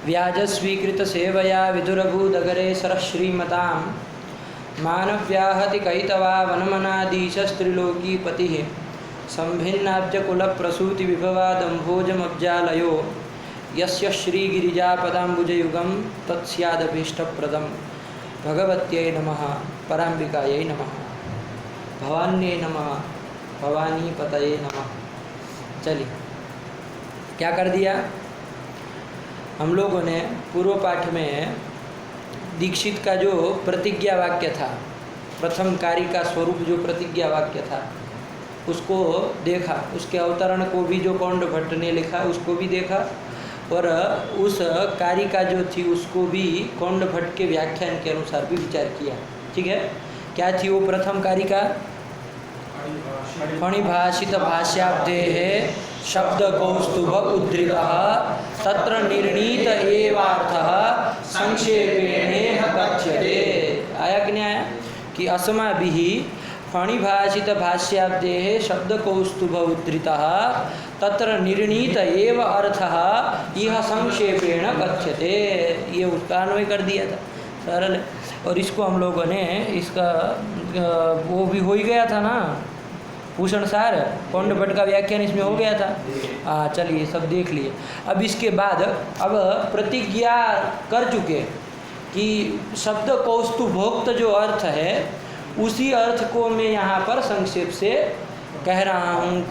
व्याजस्वीकृत सेवया विदुरभूदगरे सरः श्रीमतां मानव्याहति कैतवा वनमनादीशस्त्रिलोकीपतिः संभिन्नाब्जकुलप्रसूति विभवादम्भोजमब्जालयो यस्य श्रीगिरिजापदाम्बुजयुगं तत्स्यादभीष्टप्रदं भगवत्यै नमः पराम्बिकायै नमः भवान्यै नमः भवानीपतये नमः। चलिए, क्या कर दिया हम लोगों ने पूर्व पाठ में दीक्षित का जो प्रतिज्ञा वाक्य था, प्रथम कार्य का स्वरूप जो प्रतिज्ञा वाक्य था उसको देखा, उसके अवतरण को भी जो कौंड भट्ट ने लिखा उसको भी देखा, और उस कार्य का जो थी उसको भी कौंड भट्ट के व्याख्यान के अनुसार भी विचार किया। ठीक है, क्या थी वो प्रथम कार्य का? फणिभाषित भाष्याब्देः शब्द कौस्तुभ उद्धृतः तत्र निर्णीत एवार्थः संक्षेपेण कथ्यते। आया कि नहीं आया कि अस्माभिः फणिभाषित भाष्याब्देः शब्द कौस्तुभ उद्धृतः तत्र निर्णीत एव अर्थः यह संक्षेपेण कथ्यते। ये उसका अन्वय कर दिया था, सरल है। और इसको हम लोगों ने इसका वो भी हो ही गया था ना, भूषण सार कौंड भट्ट का व्याख्यान इसमें हो गया था। चलिए सब देख लिए। अब इसके बाद अब प्रतिज्ञा कर चुके कि शब्द कौस्तुभोक्त जो अर्थ है उसी अर्थ को मैं यहाँ पर संक्षेप से कह रहा हूँ,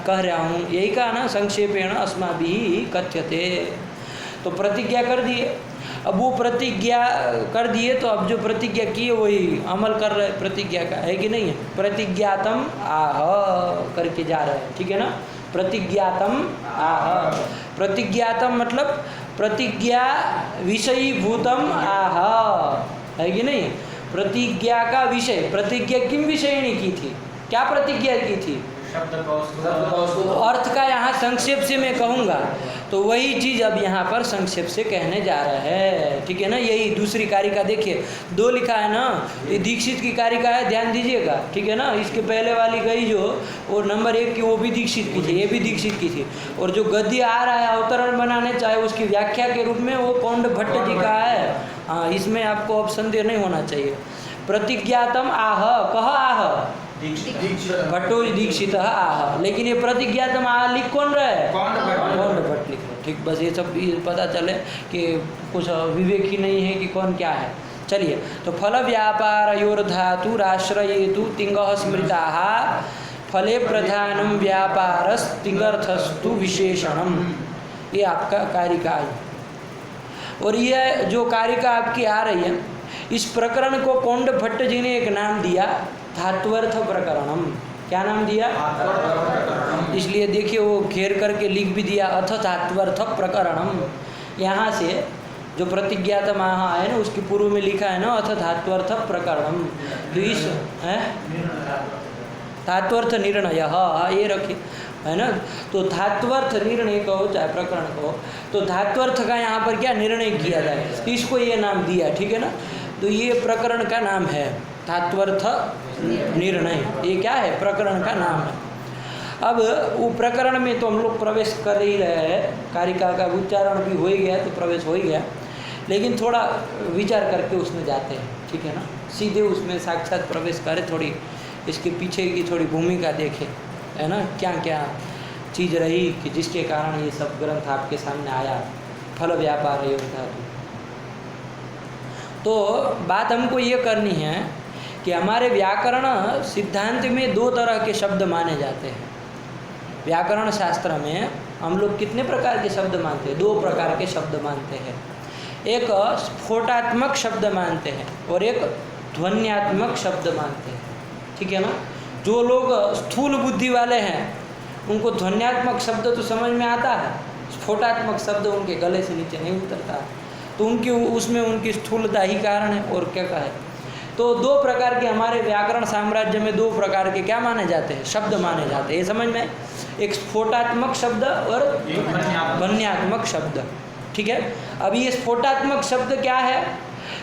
कह रहा हूँ, यही कहा ना, संक्षेपेण अस्माभिः कथ्यते। तो प्रतिज्ञा कर दिए। अब वो प्रतिज्ञा कर दिए तो अब जो प्रतिज्ञा की है वही अमल कर रहे, प्रतिज्ञा का है कि नहीं है? प्रतिज्ञातम आह करके जा रहे हैं, ठीक है ना? प्रतिज्ञातम आह, प्रतिज्ञातम मतलब प्रतिज्ञा विषयीभूतम आह, है कि नहीं? प्रतिज्ञा का विषय, प्रतिज्ञा किम विषयिणी की थी? क्या प्रतिज्ञा की थी? अर्थ का यहाँ संक्षेप से मैं कहूँगा तो वही चीज़ अब यहाँ पर संक्षेप से कहने जा रहा है, ठीक है ना? यही दूसरी कारिका देखिए, दो लिखा है ना, ये दीक्षित की कारिका है, ध्यान दीजिएगा, ठीक है ना? इसके पहले वाली गई जो और नंबर 1 की वो भी दीक्षित की थी, ये भी दीक्षित की थी, और जो गद्य आ रहा है अवतरण बनाने चाहे उसकी व्याख्या के रूप में वो कौंड भट्ट जी का है। हाँ, इसमें आपको अब संदेह नहीं होना चाहिए। प्रतिज्ञातम आह, कह आह भट्टो दीक्षित आह, लेकिन ये प्रतिज्ञातम आह लिख कौन रहा है? कौंड भट्ट लिख रहे। ठीक, बस ये सब पता चले कि कुछ विवेक ही नहीं है कि कौन क्या है। चलिए, तो फल व्यापारयोर्धातुराश्रयेतु तिंगः स्मृताः फले प्रधानम व्यापारस्तिंगर्थस्तु विशेषणम। ये आपका कारिका है, और ये जो कारिका आपकी आ रही है इस प्रकरण को कौंड भट्ट जी ने एक नाम दिया, धात्वर्थ प्रकरणम। क्या नाम दिया? इसलिए देखिए वो घेर करके लिख भी दिया, अथ धात्वर्थ प्रकरणम। यहाँ से जो प्रतिज्ञातम आह है ना उसके पूर्व में लिखा है ना अथ धात्वर्थ प्रकरणम। तो इस है धात्वर्थ निर्णय, ये रखिए, है ना? तो धात्वर्थ निर्णय कहो चाहे प्रकरण कहो, तो धात्वर्थ का यहाँ पर क्या निर्णय किया जाए, इसको ये नाम दिया, ठीक है ना? तो ये प्रकरण का नाम है धात्वर्थ निर्णय, ये क्या है? प्रकरण का नाम है। अब वो प्रकरण में तो हम लोग प्रवेश कर ही रहे हैं, कारिका का उच्चारण भी हो ही गया तो प्रवेश हो ही गया, लेकिन थोड़ा विचार करके उसमें जाते हैं, ठीक है ना? सीधे उसमें साक्षात प्रवेश करें, थोड़ी इसके पीछे की थोड़ी भूमिका देखें, है ना? क्या क्या चीज़ रही कि जिसके कारण ये सब ग्रंथ आपके सामने आया, फल व्यापार योर्धातु। तो बात हमको ये करनी है कि हमारे व्याकरण सिद्धांत में दो तरह के शब्द माने जाते हैं। व्याकरण शास्त्र में हम लोग कितने प्रकार के शब्द मानते हैं? 2 प्रकार के शब्द मानते हैं। एक स्फोटात्मक शब्द मानते हैं और एक ध्वन्यात्मक शब्द मानते हैं, ठीक है ना? जो लोग स्थूल बुद्धि वाले हैं उनको ध्वन्यात्मक शब्द तो समझ में आता है, स्फोटात्मक शब्द उनके गले से नीचे नहीं उतरता है, तो उनकी उसमें उनकी स्थूलता ही कारण है, और क्या कहे। तो 2 प्रकार के हमारे व्याकरण साम्राज्य में 2 प्रकार के क्या माने जाते हैं? शब्द माने जाते हैं, ये समझ में? एक स्फोटात्मक शब्द और ध्वन्यात्मक शब्द, ठीक है? अब ये स्फोटात्मक शब्द क्या है?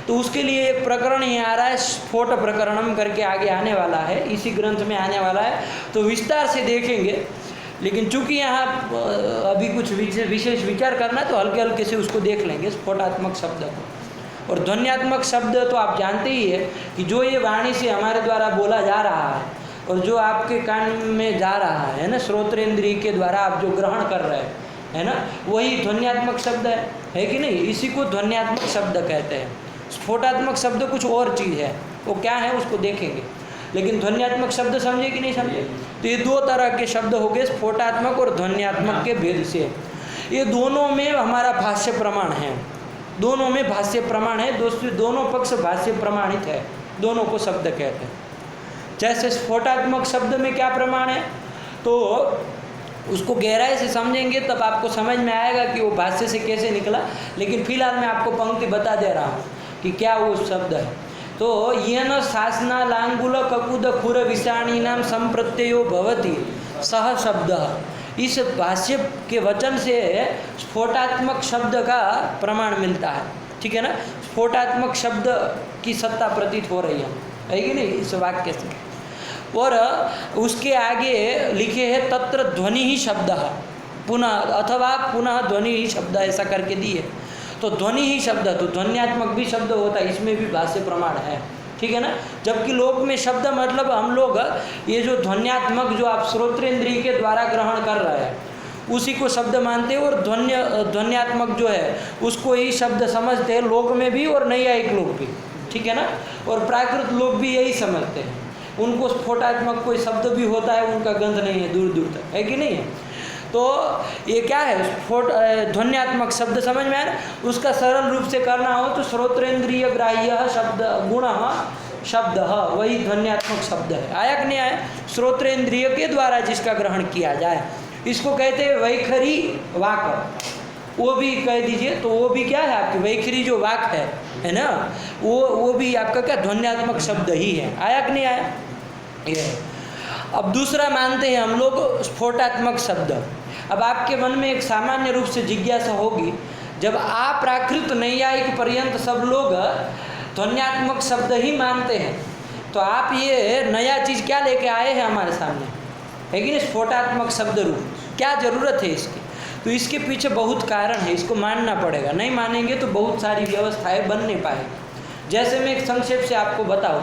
तो उसके लिए एक प्रकरण ही आ रहा है, स्फोट प्रकरणम करके आगे आने वाला है, इसी ग्रंथ में आने वाला है, तो विस्तार से देखेंगे लेकिन चूंकि यहाँ अभी कुछ विशेष विचार करना है तो हल्के हल्के से उसको देख लेंगे स्फोटात्मक शब्द को। और ध्वन्यात्मक शब्द तो आप जानते ही है कि जो ये वाणी से हमारे द्वारा बोला जा रहा है और जो आपके कान में जा रहा है ना, श्रोत्रेंद्रिय के द्वारा आप जो ग्रहण कर रहे हैं, है ना, वही ध्वन्यात्मक शब्द है कि नहीं? इसी को ध्वन्यात्मक शब्द कहते हैं। स्फोटात्मक शब्द कुछ और चीज़ है, वो क्या है उसको देखेंगे, लेकिन ध्वन्यात्मक शब्द समझे कि नहीं समझे? तो ये दो तरह के शब्द हो गए, स्फोटात्मक और ध्वन्यात्मक के भेद से। ये दोनों में हमारा भाष्य प्रमाण है, दोनों में भाष्य प्रमाण है, दोनों पक्ष भाष्य प्रमाणित है, दोनों को शब्द कहते हैं। जैसे स्फोटात्मक शब्द में क्या प्रमाण है, तो उसको गहराई से समझेंगे तब आपको समझ में आएगा कि वो भाष्य से कैसे निकला। लेकिन फिलहाल मैं आपको पंक्ति बता दे रहा हूँ कि क्या वो शब्द है। तो येन शासना लांगुल ककुद खुर विषाणी नाम संप्रत्ययो भवति सह शब्द। इस भाष्य के वचन से स्फोटात्मक शब्द का प्रमाण मिलता है, ठीक है ना? स्फोटात्मक शब्द की सत्ता प्रतीत हो रही है कि नहीं इस वाक्य से। और उसके आगे लिखे है तत्र ध्वनि ही शब्द पुनः अथवा पुनः ध्वनि ही शब्द, ऐसा करके दिए। तो ध्वनि ही शब्द, तो ध्वन्यात्मक भी शब्द होता है, इसमें भी भाष्य प्रमाण है, ठीक है ना? जबकि लोक में शब्द मतलब हम लोग ये जो ध्वन्यात्मक जो आप श्रोत्रेंद्रिय के द्वारा ग्रहण कर रहे हैं उसी को शब्द मानते हैं, और ध्वन्यात्मक जो है उसको ही शब्द समझते हैं, लोक में भी और नैयायिक लोग भी, ठीक है ना? और प्राकृत लोग भी यही समझते हैं। उनको स्फोटात्मक कोई शब्द भी होता है, उनका गंध नहीं है दूर दूर तक, है कि नहीं है? तो ये क्या है, स्फोट ध्वन्यात्मक शब्द समझ में आया? उसका सरल रूप से करना हो तो श्रोत्रेंद्रिय ग्राह्य शब्द गुण शब्द वही ध्वन्यात्मक शब्द है। आया कि नहीं आया? श्रोत्रेंद्रिय के द्वारा जिसका ग्रहण किया जाए इसको कहते हैं वैखरी वाक, वो भी कह दीजिए। तो वो भी क्या है आपकी वैखरी जो वाक है ना, वो भी आपका क्या ध्वन्यात्मक शब्द ही है। आया कि नहीं आया? ये अब दूसरा मानते हैं हम लोग स्फोटात्मक शब्द। अब आपके मन में एक सामान्य रूप से जिज्ञासा होगी, जब आप प्राकृत नैयायिक पर्यंत सब लोग ध्वन्यात्मक शब्द ही मानते हैं तो आप ये नया चीज़ क्या लेके आए हैं हमारे सामने, है कि नहीं? स्फोटात्मक शब्द रूप, क्या ज़रूरत है इसकी? तो इसके पीछे बहुत कारण है, इसको मानना पड़ेगा। नहीं मानेंगे तो बहुत सारी व्यवस्थाएं बन नहीं पाएगी। जैसे मैं एक संक्षेप से आपको बताऊं,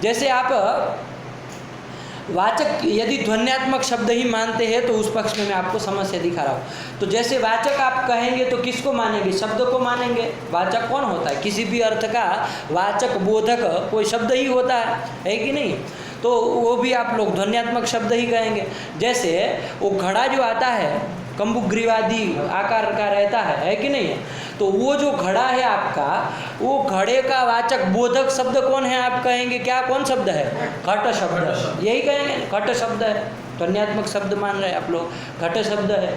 जैसे आप वाचक यदि ध्वन्यात्मक शब्द ही मानते हैं तो उस पक्ष में मैं आपको समस्या दिखा रहा हूँ। तो जैसे वाचक आप कहेंगे तो किसको मानेंगे? शब्द को मानेंगे। वाचक कौन होता है? किसी भी अर्थ का वाचक बोधक कोई शब्द ही होता है कि नहीं? तो वो भी आप लोग ध्वन्यात्मक शब्द ही कहेंगे। जैसे वो घड़ा जो आता है कंबुग्रीवादी आकार का रहता है कि नहीं है? तो वो जो घड़ा है आपका, वो घड़े का वाचक बोधक शब्द कौन है आप कहेंगे? क्या कौन शब्द है? घट शब्द, यही कहेंगे घट शब्द है। ध्वन्यात्मक शब्द मान रहे हैं आप लोग, घट शब्द है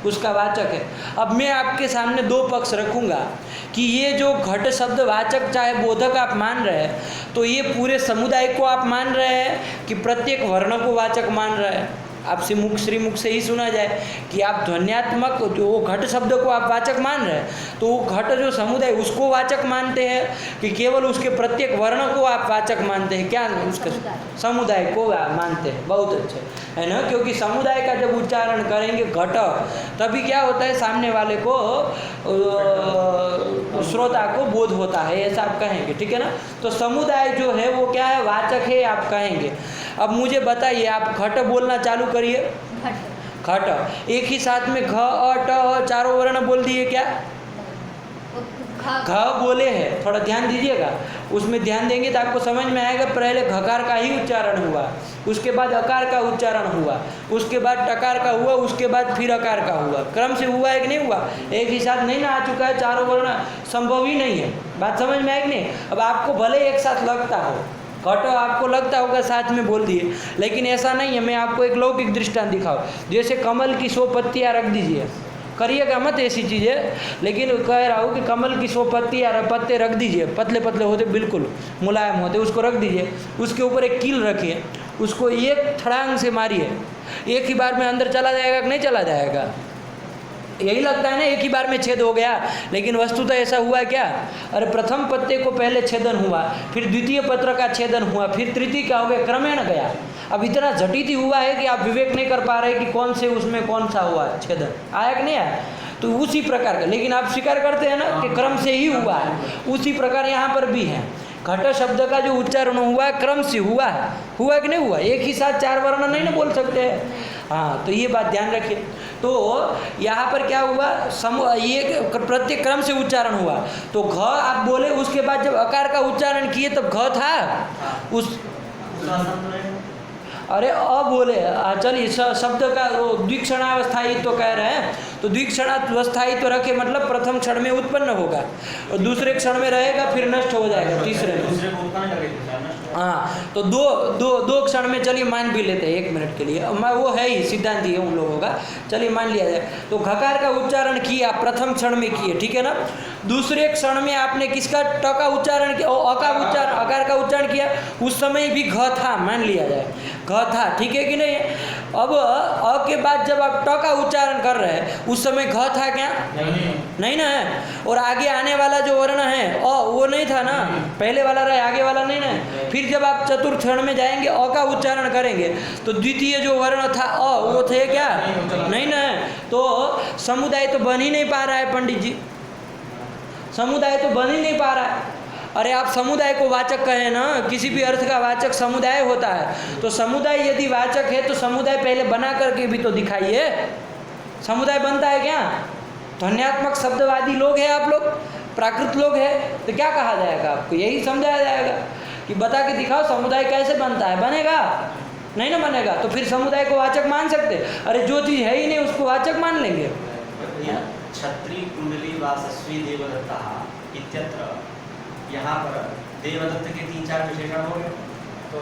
उसका वाचक है। अब मैं आपके सामने दो पक्ष रखूँगा कि ये जो घट शब्द वाचक चाहे बोधक आप मान रहे हैं, तो ये पूरे समुदाय को आप मान रहे हैं कि प्रत्येक वर्ण को वाचक मान रहे हैं? आपसे श्रीमुख से ही सुना जाए कि आप ध्वन्यात्मक जो घट शब्द को आप वाचक मान रहे हैं, तो वो घट जो समुदाय उसको वाचक मानते हैं कि केवल उसके प्रत्येक वर्ण को आप वाचक मानते हैं? क्या उसके समुदाय को मानते हैं। बहुत अच्छे है ना, क्योंकि समुदाय का जब उच्चारण करेंगे घट, तभी क्या होता है सामने वाले को श्रोता को बोध होता है, ऐसा आप कहेंगे, ठीक है ना? तो समुदाय जो है वो क्या है? वाचक है आप कहेंगे। अब मुझे बताइए, आप घट बोलना चालू करिए। घट एक ही साथ में घ अ ट चारों वर्ण बोल दिए क्या? घ बोले हैं, थोड़ा ध्यान दीजिएगा, उसमें ध्यान देंगे तो आपको समझ में आएगा। पहले घकार का ही उच्चारण हुआ, उसके बाद अकार का उच्चारण हुआ, उसके बाद टकार का हुआ, उसके बाद फिर अकार का हुआ। क्रम से हुआ है कि नहीं हुआ? एक ही साथ नहीं ना आ चुका है, चारों वर्ण संभव ही नहीं है। बात समझ में आएगी नहीं? अब आपको भले एक साथ लगता हो, घट आपको लगता होगा साथ में बोल दिए, लेकिन ऐसा नहीं है। मैं आपको एक लौकिक दृष्टांत दिखाऊं, जैसे कमल की 100 पत्तियाँ रख दीजिए, करिएगा मत ऐसी चीज़ें, लेकिन कह रहा हूँ कि कमल की 100 पत्तियाँ पत्ते रख दीजिए, पतले पतले होते बिल्कुल मुलायम होते, उसको रख दीजिए, उसके ऊपर एक कील रखिए, उसको एक छड़ांग से मारिए, एक ही बार में अंदर चला जाएगा कि नहीं चला जाएगा? यही लगता है ना एक ही बार में छेद हो गया, लेकिन वस्तु तो ऐसा हुआ क्या? अरे प्रथम पत्ते को पहले छेदन हुआ, फिर द्वितीय पत्र का छेदन हुआ, फिर तृतीय का हो गया, क्रमेण गया। अब इतना जटित ही हुआ है कि आप विवेक नहीं कर पा रहे कि कौन से उसमें कौन सा हुआ है छेदन, आया कि नहीं आया। तो उसी प्रकार का, लेकिन आप स्वीकार करते हैं ना कि क्रम से ही हुआ है, उसी प्रकार यहाँ पर भी है। घट शब्द का जो उच्चारण हुआ है क्रम से हुआ है, हुआ कि नहीं हुआ, एक ही साथ 4 वर्ण नहीं ना बोल सकते हैं। हाँ, तो ये बात ध्यान रखिए। तो यहाँ पर क्या हुआ, ये प्रत्येक क्रम से उच्चारण हुआ। तो घ आप बोले, उसके बाद जब अकार का उच्चारण किए तब घ था उस, अरे बोले चलिए शब्द का वो द्विक्षणावस्थायित्व तो कह रहे हैं, तो द्विक्षणावस्थायित्व तो रखे मतलब प्रथम क्षण में उत्पन्न होगा और दूसरे क्षण में रहेगा फिर नष्ट हो जाएगा तीसरे में। हाँ, तो दो क्षण में चलिए मान भी लेते हैं 1 मिनट के लिए, वो है ही सिद्धांत ही है उन लोगों का, चलिए मान लिया जाए। तो घकार का उच्चारण किया प्रथम क्षण में किए, ठीक है ना। दूसरे क्षण में आपने किसका ट का उच्चारण किया, अकार का उच्चारण किया, उस समय भी घ था, मान लिया जाए घ था, ठीक है कि नहीं। अब अ के बाद जब आप ट का उच्चारण कर रहे हैं उस समय घ था क्या, नहीं ना है। और आगे आने वाला जो वर्ण है अ, वो नहीं था ना, पहले वाला रहे आगे वाला नहीं ना। फिर जब आप चतुर्थ क्षण में जाएंगे अ का उच्चारण करेंगे तो द्वितीय जो वर्ण था अ, वो थे क्या, नहीं ना। तो समुदाय तो बन ही नहीं पा रहा है पंडित जी, समुदाय तो बन ही नहीं पा रहा है। अरे आप समुदाय को वाचक कहें ना, किसी भी अर्थ का वाचक समुदाय होता है। तो समुदाय यदि वाचक है तो समुदाय पहले बना करके भी तो दिखाइए, समुदाय बनता है क्या। ध्वन्यात्मक शब्दवादी लोग हैं आप लोग, प्राकृत लोग हैं, तो क्या कहा जाएगा आपको, यही समझाया जाएगा कि बता के दिखाओ समुदाय कैसे बनता है, बनेगा नहीं ना बनेगा। तो फिर समुदाय को वाचक मान सकते, अरे जो चीज़ है ही नहीं उसको वाचक मान लेंगे। छत्री कुंडली वासस्वी देवदत्ता इत्यत्र, यहाँ पर देवदत्त के 3-4 विशेषण हो गए। तो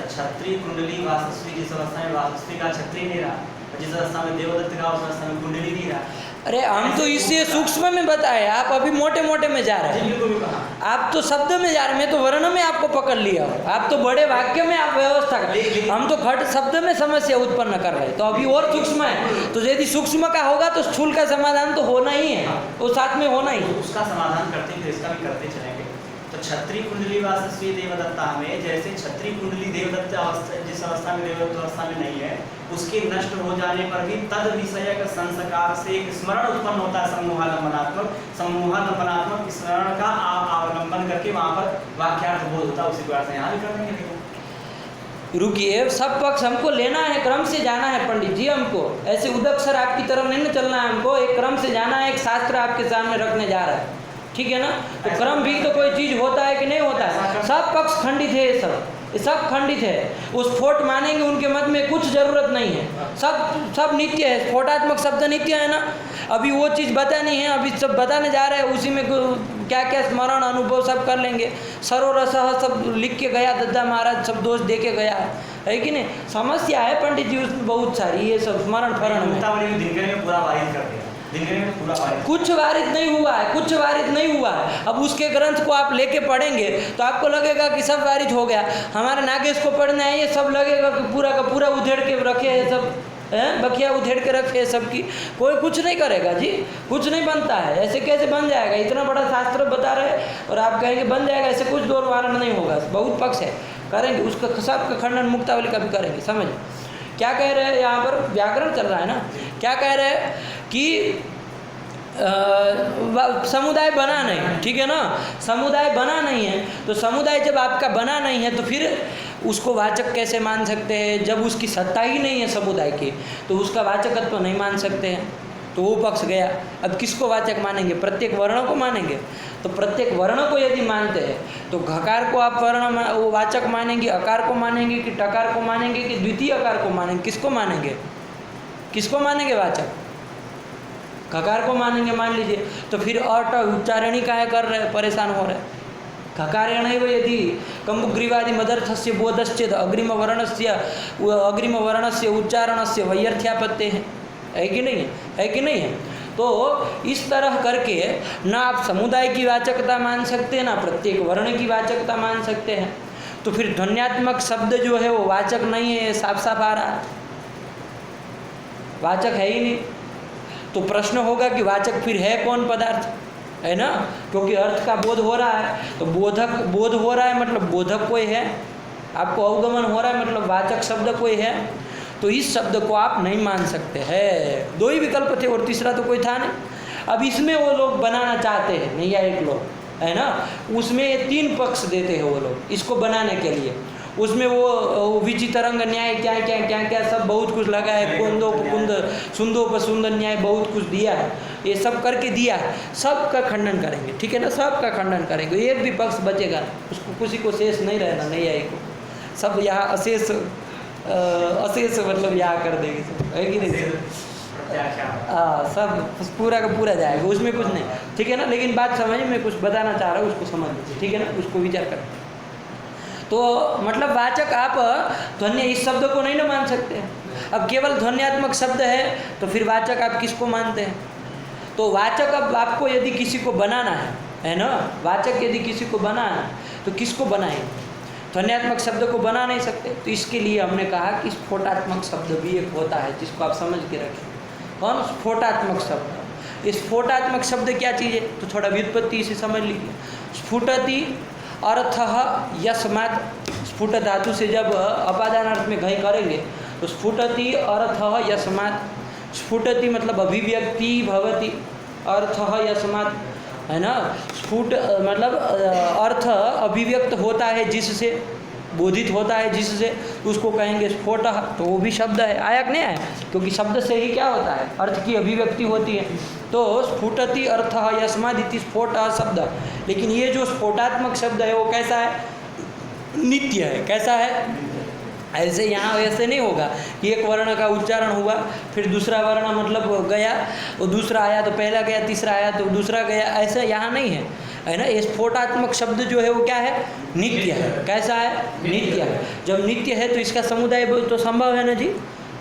छत्री कुंडली वासस्वी, जिस अवस्था में वासस्वी का छत्री नहीं रहा, जिस अवस्था में देवदत्त का उस अवस्था में कुंडली नहीं रहा। अरे हम तो इससे सूक्ष्म में बताए, आप अभी मोटे मोटे में जा रहे हैं, आप तो शब्द में जा रहे हैं, मैं तो वर्ण में आपको पकड़ लिया हूँ, आप तो बड़े वाक्य में आप व्यवस्था कर, हम तो घट शब्द में समस्या उत्पन्न कर रहे हैं। तो अभी और सूक्ष्म है, तो यदि सूक्ष्म का होगा तो स्थूल का समाधान तो होना ही है, वो साथ में होना ही। उसका समाधान करते फिर इसका भी करते चलेंगे। तो छत्री कुंडली वासस्वी देवदत्ता में जैसे छत्री कुंडली देवदत्त अवस्था, जिस अवस्था में देवदत्त अवस्था में नहीं है, उसके नष्ट हो जाने पर भी तद विषयक संस्कार से एक स्मरण उत्पन्न होता है, समूहालंबनात्मक स्मरण का अवलंबन करके वहाँ पर वाक्यार्थ बोध होता है। उसी प्रकार से यहाँ भी कर देंगे। रुकिए, सब पक्ष हमको लेना है, क्रम से जाना है पंडित जी, हमको ऐसे उदक्षर आपकी तरफ नहीं ना चलना है, हमको एक क्रम से जाना है, एक शास्त्र आपके सामने रखने जा रहा है, ठीक है ना। तो क्रम भी तो कोई चीज़ होता है कि नहीं होता है, सब पक्ष खंडित है, ये सब खंडित है। वो स्फोट मानेंगे उनके मत में कुछ जरूरत नहीं है, सब नित्य है, स्फोटात्मक शब्द नित्य है ना। अभी वो चीज़ बतानी है, अभी सब बताने जा रहे हैं, उसी में क्या क्या स्मरण अनुभव सब कर लेंगे। सरोरसह सब लिख के गया दद्दा महाराज, सब दोष दे के गया है कि नहीं। समस्या है पंडित जी उसमें बहुत सारी, ये सब स्मरण फरण में पूरा वारित कर दिया, कुछ वारित नहीं हुआ है, कुछ वारित नहीं हुआ है। अब उसके ग्रंथ को आप लेके पढ़ेंगे तो आपको लगेगा कि सब वारित हो गया। हमारे नागेश को पढ़ना है, ये सब लगेगा कि पूरा का पूरा उधेड़ के रखे है, सब बखिया उधेड़ के रखे है सबकी, कोई कुछ नहीं करेगा जी, कुछ नहीं बनता है। ऐसे कैसे बन जाएगा, इतना बड़ा शास्त्र बता रहे और आप कहेंगे बन जाएगा, ऐसे कुछ दौर वारण नहीं होगा। बहुत पक्ष है, करेंगे उसका सब का खंडन मुक्तावली का भी करेंगे। समझे क्या कह रहे हैं, यहाँ पर व्याकरण चल रहा है ना। क्या कह रहे हैं कि समुदाय बना नहीं, ठीक है ना, समुदाय बना नहीं है। तो समुदाय जब आपका बना नहीं है तो फिर उसको वाचक कैसे मान सकते हैं, जब उसकी सत्ता ही नहीं है समुदाय की, तो उसका वाचकत्व तो नहीं मान सकते हैं। तो वो पक्ष गया। अब किसको वाचक मानेंगे, प्रत्येक वर्ण को मानेंगे। तो प्रत्येक वर्ण को यदि मानते हैं तो घकार को आप वर्ण वो वाचक मानेंगे, अकार को मानेंगे कि टकार को मानेंगे कि द्वितीय अकार को मानेंगे, किसको मानेंगे, किसको मानेंगे वाचक, घकार को मानेंगे मान लीजिए। तो फिर अट उच्चारण ही काहे कर रहे, परेशान हो रहे। घकारेण यदि कम्बुग्रीवादि मदर्थस्य बोधश्चेद अग्रिम वर्णस्य उच्चारणस्य वैयर्थ्यापत्ते है कि नहीं है कि नहीं है। तो इस तरह करके ना आप समुदाय की वाचकता मान सकते हैं, ना प्रत्येक वर्ण की वाचकता मान सकते हैं। तो फिर ध्वन्यात्मक शब्द जो है वो वाचक नहीं है, साफ साफ आ रहा है, वाचक है ही नहीं। तो प्रश्न होगा कि वाचक फिर है कौन पदार्थ, है ना, क्योंकि अर्थ का बोध हो रहा है। तो बोध हो रहा है मतलब बोधक कोई है, आपको अवगमन हो रहा है, मतलब वाचक शब्द कोई है तो इस शब्द को आप नहीं मान सकते हैं। दो ही विकल्प थे और तीसरा तो कोई था नहीं। अब इसमें वो लोग बनाना चाहते हैं, नहीं एक लोग, है ना, उसमें 3 पक्ष देते हैं वो लोग इसको बनाने के लिए। उसमें वो विचितरंग न्याय क्या क्या क्या क्या सब बहुत कुछ लगा है, कुंदोपकुंद सुंदोपसुंदर न्याय बहुत कुछ दिया है, ये सब करके दिया है, सब का खंडन करेंगे, ठीक है ना, सब का खंडन करेंगे, एक भी पक्ष बचेगा उसको, किसी को शेष नहीं रहना, नहीं आए को सब यहाँ अशेष अशेष मतलब यहाँ कर देंगे सब, है कि नहीं, सब पूरा का पूरा जाएगा, उसमें कुछ नहीं, ठीक है ना। लेकिन बात समझ में कुछ बताना चाह रहा हूँ, उसको समझ लीजिए, ठीक है ना, उसको विचार करें। तो मतलब वाचक आप ध्वन्य इस शब्द को नहीं ना मान सकते। अब केवल ध्वन्यात्मक शब्द है तो फिर वाचक आप किसको मानते हैं? तो वाचक अब आपको यदि किसी को बनाना है ना, वाचक यदि किसी को बनाना है तो किसको बनाएंगे? ध्वन्यात्मक शब्द को बना नहीं सकते। तो इसके लिए हमने कहा कि स्फोटात्मक शब्द भी एक होता है जिसको आप समझ के रखें। कौन? स्फोटात्मक शब्द। इस स्फोटात्मक शब्द क्या चीज़ है? तो थोड़ा व्युत्पत्ति इसे समझ लीजिए। स्फुटति अर्थः यस्मात्, स्फुट धातु से जब अपादान अर्थ में घई करेंगे तो स्फुटति अर्थः यस्मात्, स्फुटति मतलब अभिव्यक्ति भवति, अर्थः यस्मात्, है ना, स्फुट मतलब अर्थ अभिव्यक्त होता है जिससे, बोधित होता है जिससे, उसको कहेंगे स्फोट। तो वो भी शब्द है, आया कि नहीं आया? क्योंकि शब्द से ही क्या होता है? अर्थ की अभिव्यक्ति होती है। तो स्फुटति अर्थ यस्मादिति स्फोट शब्द। लेकिन ये जो स्फोटात्मक शब्द है वो कैसा है? नित्य है। कैसा है? ऐसे यहाँ वैसे नहीं होगा कि एक वर्ण का उच्चारण हुआ फिर दूसरा वर्ण मतलब गया, वो दूसरा आया तो पहला गया, तीसरा आया तो दूसरा गया, ऐसा यहाँ नहीं है, है ना। ये स्फोटात्मक शब्द जो है वो क्या है? नित्य है। कैसा है? नित्य है। जब नित्य है तो इसका समुदाय तो संभव है ना जी,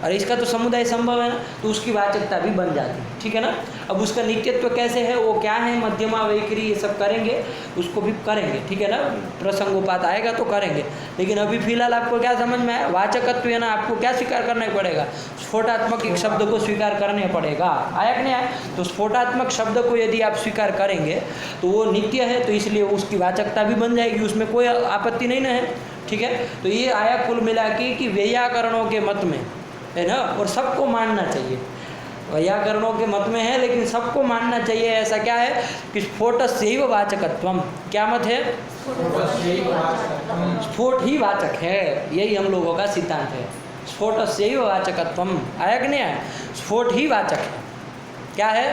और इसका तो समुदाय संभव है ना, तो उसकी वाचकता भी बन जाती है, ठीक है ना। अब उसका नित्यत्व कैसे है, वो क्या है, मध्यमा वैखरी, ये सब करेंगे, उसको भी करेंगे, ठीक है ना, प्रसंगोपात आएगा तो करेंगे। लेकिन अभी फिलहाल आपको क्या समझ में आया? वाचकत्व है ना, आपको क्या स्वीकार करना पड़ेगा? स्फोटात्मक एक शब्द को स्वीकार करने पड़ेगा। आया कि नहीं आया? तो स्फोटात्मक शब्द को यदि आप स्वीकार करेंगे तो वो नित्य है, तो इसलिए उसकी वाचकता भी बन जाएगी, उसमें कोई आपत्ति नहीं ना है, ठीक है। तो ये आया कुल मिला के कि वैयाकरणों के मत में, है ना, और सबको मानना चाहिए। वैयाकरणों के मत में है लेकिन सबको मानना चाहिए। ऐसा क्या है कि स्फोटस्यैव वाचकत्वम, क्या मत है? स्फोट ही वाचक है, यही हम लोगों का सिद्धांत है। स्फोटस्यैव वाचकत्वम, आया कि नहीं आया? स्फोट ही वाचक है। क्या है?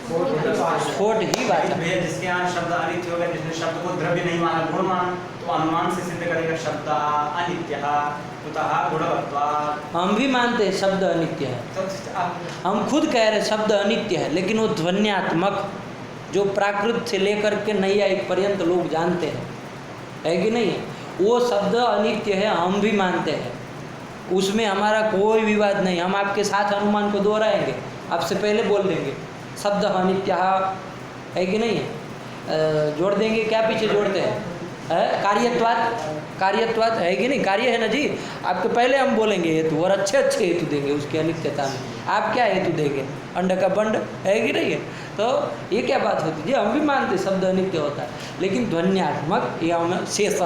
स्फोट ही वाचक। जिसके यहाँ शब्द अनित्य होगा, जिसने शब्द को द्रव्य नहीं माना, गुण माना, तो अनुमान से सिद्ध करेगा शब्द अनित्यः कुतः गुणवत्वात्। हम भी मानते हैं शब्द अनित्य है, तो हम खुद कह रहे शब्द अनित्य है, लेकिन वो ध्वन्यात्मक जो प्राकृत से लेकर के नैयायिक पर्यंत लोग जानते हैं, है कि नहीं है, वो शब्द अनित्य है, हम भी मानते हैं, उसमें हमारा कोई विवाद नहीं। हम आपके साथ अनुमान को दोहराएंगे, आपसे पहले बोल देंगे शब्द अनित्य है कि नहीं है, जोड़ देंगे, क्या पीछे जोड़ते हैं, कार्यत्वात्, कार्यत्वात् है कि नहीं, कार्य है ना जी। आपके पहले हम बोलेंगे हेतु, और अच्छे अच्छे हेतु देंगे उसकी अनित्यता में। आप क्या हेतु देंगे? अंड का बंड, है कि नहीं है। तो ये क्या बात होती है जी, हम भी मानते शब्द अनित्य होता है, लेकिन ध्वन्यात्मक या हम शेष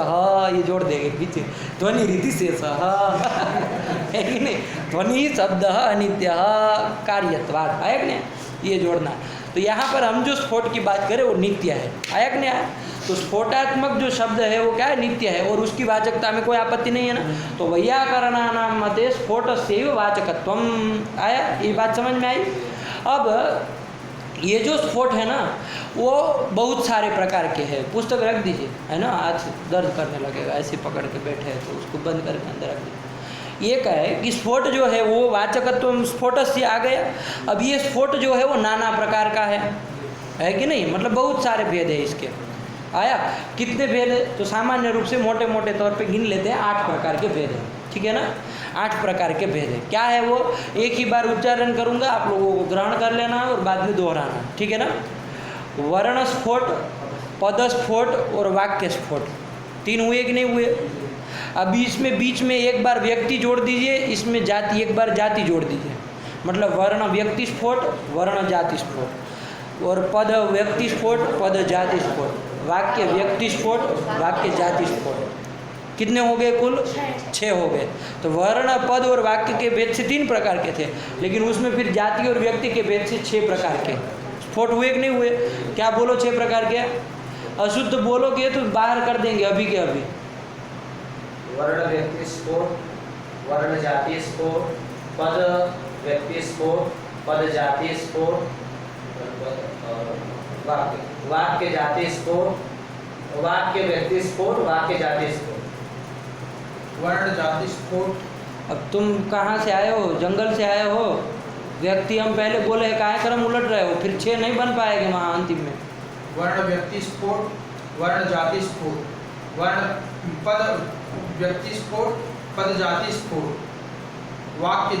ये जोड़ देंगे पीछे, ध्वनि रीति शेष है कि नहीं, ध्वनि शब्द अनित्य कार्यत्वात्, आया कि नहीं, ये जोड़ना। तो यहाँ पर हम जो स्फोट की बात करें वो नित्य है, आया कि नहीं आया। तो स्फोटात्मक जो शब्द है वो क्या है? नित्य है, और उसकी वाचकता में कोई आपत्ति नहीं है ना। तो वैयाकरणानां मते स्फोटस्यैव वाचकत्वम, आया, ये बात समझ में आई। अब ये जो स्फोट है ना वो बहुत सारे प्रकार के हैं। पुस्तक रख दीजिए, है ना, आज दर्द करने लगेगा, ऐसे पकड़ के बैठे हैं तो उसको बंद करके अंदर रख दीजिए। ये क्या है कि स्फोट जो है वो वाचकत्व स्फोट से आ गया। अब ये स्फोट जो है वो नाना प्रकार का है कि नहीं, मतलब बहुत सारे भेद है इसके। आया, कितने भेद है? तो सामान्य रूप से मोटे मोटे तौर पे गिन लेते हैं, 8 प्रकार के भेद है, ठीक है ना। 8 प्रकार के भेद है। क्या है वो? एक ही बार उच्चारण करूँगा, आप लोगों को ग्रहण कर लेना और बाद में दोहराना, ठीक है ना। वर्ण स्फोट, पद स्फोट और वाक्य स्फोट, 3 हुए कि नहीं हुए? अभी इसमें बीच में एक बार व्यक्ति जोड़ दीजिए, इसमें जाति, एक बार जाति जोड़ दीजिए, मतलब वर्ण व्यक्ति स्फोट, वर्ण जाति स्फोट, और पद व्यक्ति स्फोट, पद जाति स्फोट, वाक्य व्यक्ति स्फोट, वाक्य जाति स्फोट, कितने हो गए कुल? 6 हो गए। तो वर्ण, पद और वाक्य के भेद से 3 प्रकार के थे, लेकिन उसमें फिर जाति और व्यक्ति के भेद से 6 प्रकार के स्फोट हुए कि नहीं हुए? क्या बोलो 6 प्रकार के? अशुद्ध बोलोगे तो बाहर कर देंगे अभी के अभी। वर्ण व्यक्ति स्फोट, वर्ण जाति स्फोट, पद व्यक्ति स्फोट, पद जाति स्फोट, वाक्य वाक्य जाति स्फोट, वाक्य व्यक्ति स्फोट, वाक्य जाति स्फोट, वर्ण जाति स्फोट। अब तुम कहाँ से आए हो? जंगल से आए हो? व्यक्ति हम पहले बोले काहे क्रम उलट रहे हो? फिर 6 नहीं बन पाएंगे वहाँ अंतिम में। वर्ण व्यक्ति स्फोट, वर्ण जाति स्फोट, वर्ण पद व्यक्ति स्फोट, पद जाति स्फोट, वाक्य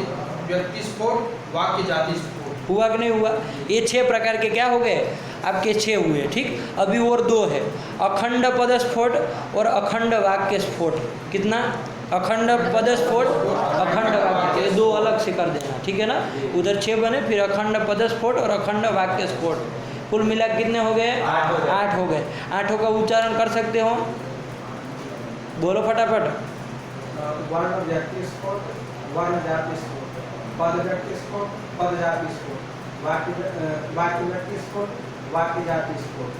व्यक्ति स्फोट, वाक्य जाति स्फोट। हुआ कि नहीं हुआ? ये 6 प्रकार के क्या हो गए? आपके 6 हुए। ठीक, अभी और 2 है, अखंड पद स्फोट और अखंड वाक्य स्फोट। कितना? अखंड पद स्फोट, अखंड वाक्य, ये 2 अलग से कर देना, ठीक है ना? उधर 6 बने, फिर अखंड पद स्फोट और अखंड वाक्य स्फोट। कुल मिला कितने हो गए? 8 हो गए। 8 का उच्चारण कर सकते हो? बोलो फटाफट। वर्ण व्यक्ति स्फोट, वर्ण जाति स्फोट, पद व्यक्ति स्फोट, पद जाति स्फोट, वाक्य व्यक्ति स्फोट, वाक्य जाति स्फोट।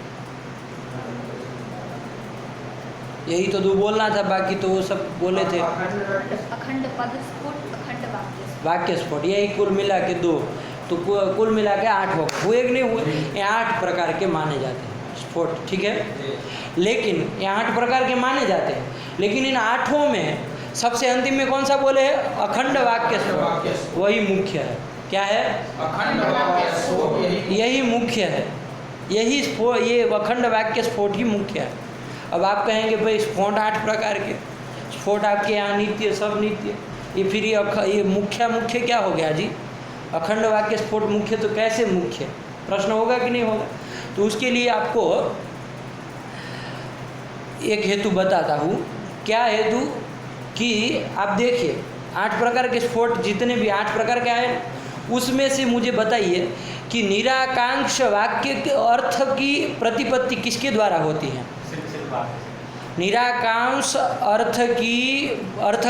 यही तो 2 बोलना था, बाकी तो वो सब बोले थे। अखंड पद स्फोट, अखंड वाक्य स्फोट। वाक्य स्फोट, यही कुल मिला के 2, तो कुल मिला के 8 हो गए। हुए कि नहीं हुए? ये 8 प्रकार के माने जाते हैं स्फोट, ठीक है? लेकिन ये 8 प्रकार के माने जाते हैं, लेकिन इन 8 में सबसे अंतिम में कौन सा बोले हैं? अखंड वाक्य स्फोट, वही मुख्य है। क्या है? अखंड वाक्य स्फोट, यही मुख्य है। यही स्फोट, ये अखंड वाक्य स्फोट ही मुख्य है। अब आप कहेंगे भाई स्फोट 8 प्रकार के स्फोट आपके यहाँ नित्य, सब नित्य, ये फिर ये मुख्य क्या हो गया जी? अखंड वाक्य स्फोट मुख्य, तो कैसे मुख्य? प्रश्न होगा कि नहीं होगा? तो उसके लिए आपको एक हेतु बताता हूँ। क्या हेतु? कि आप देखिए 8 प्रकार के स्फोट, जितने भी 8 प्रकार के आए, उसमें से मुझे बताइए कि निराकांक्ष वाक्य के अर्थ की प्रतिपत्ति किसके द्वारा होती है? निराकांक्ष अर्थ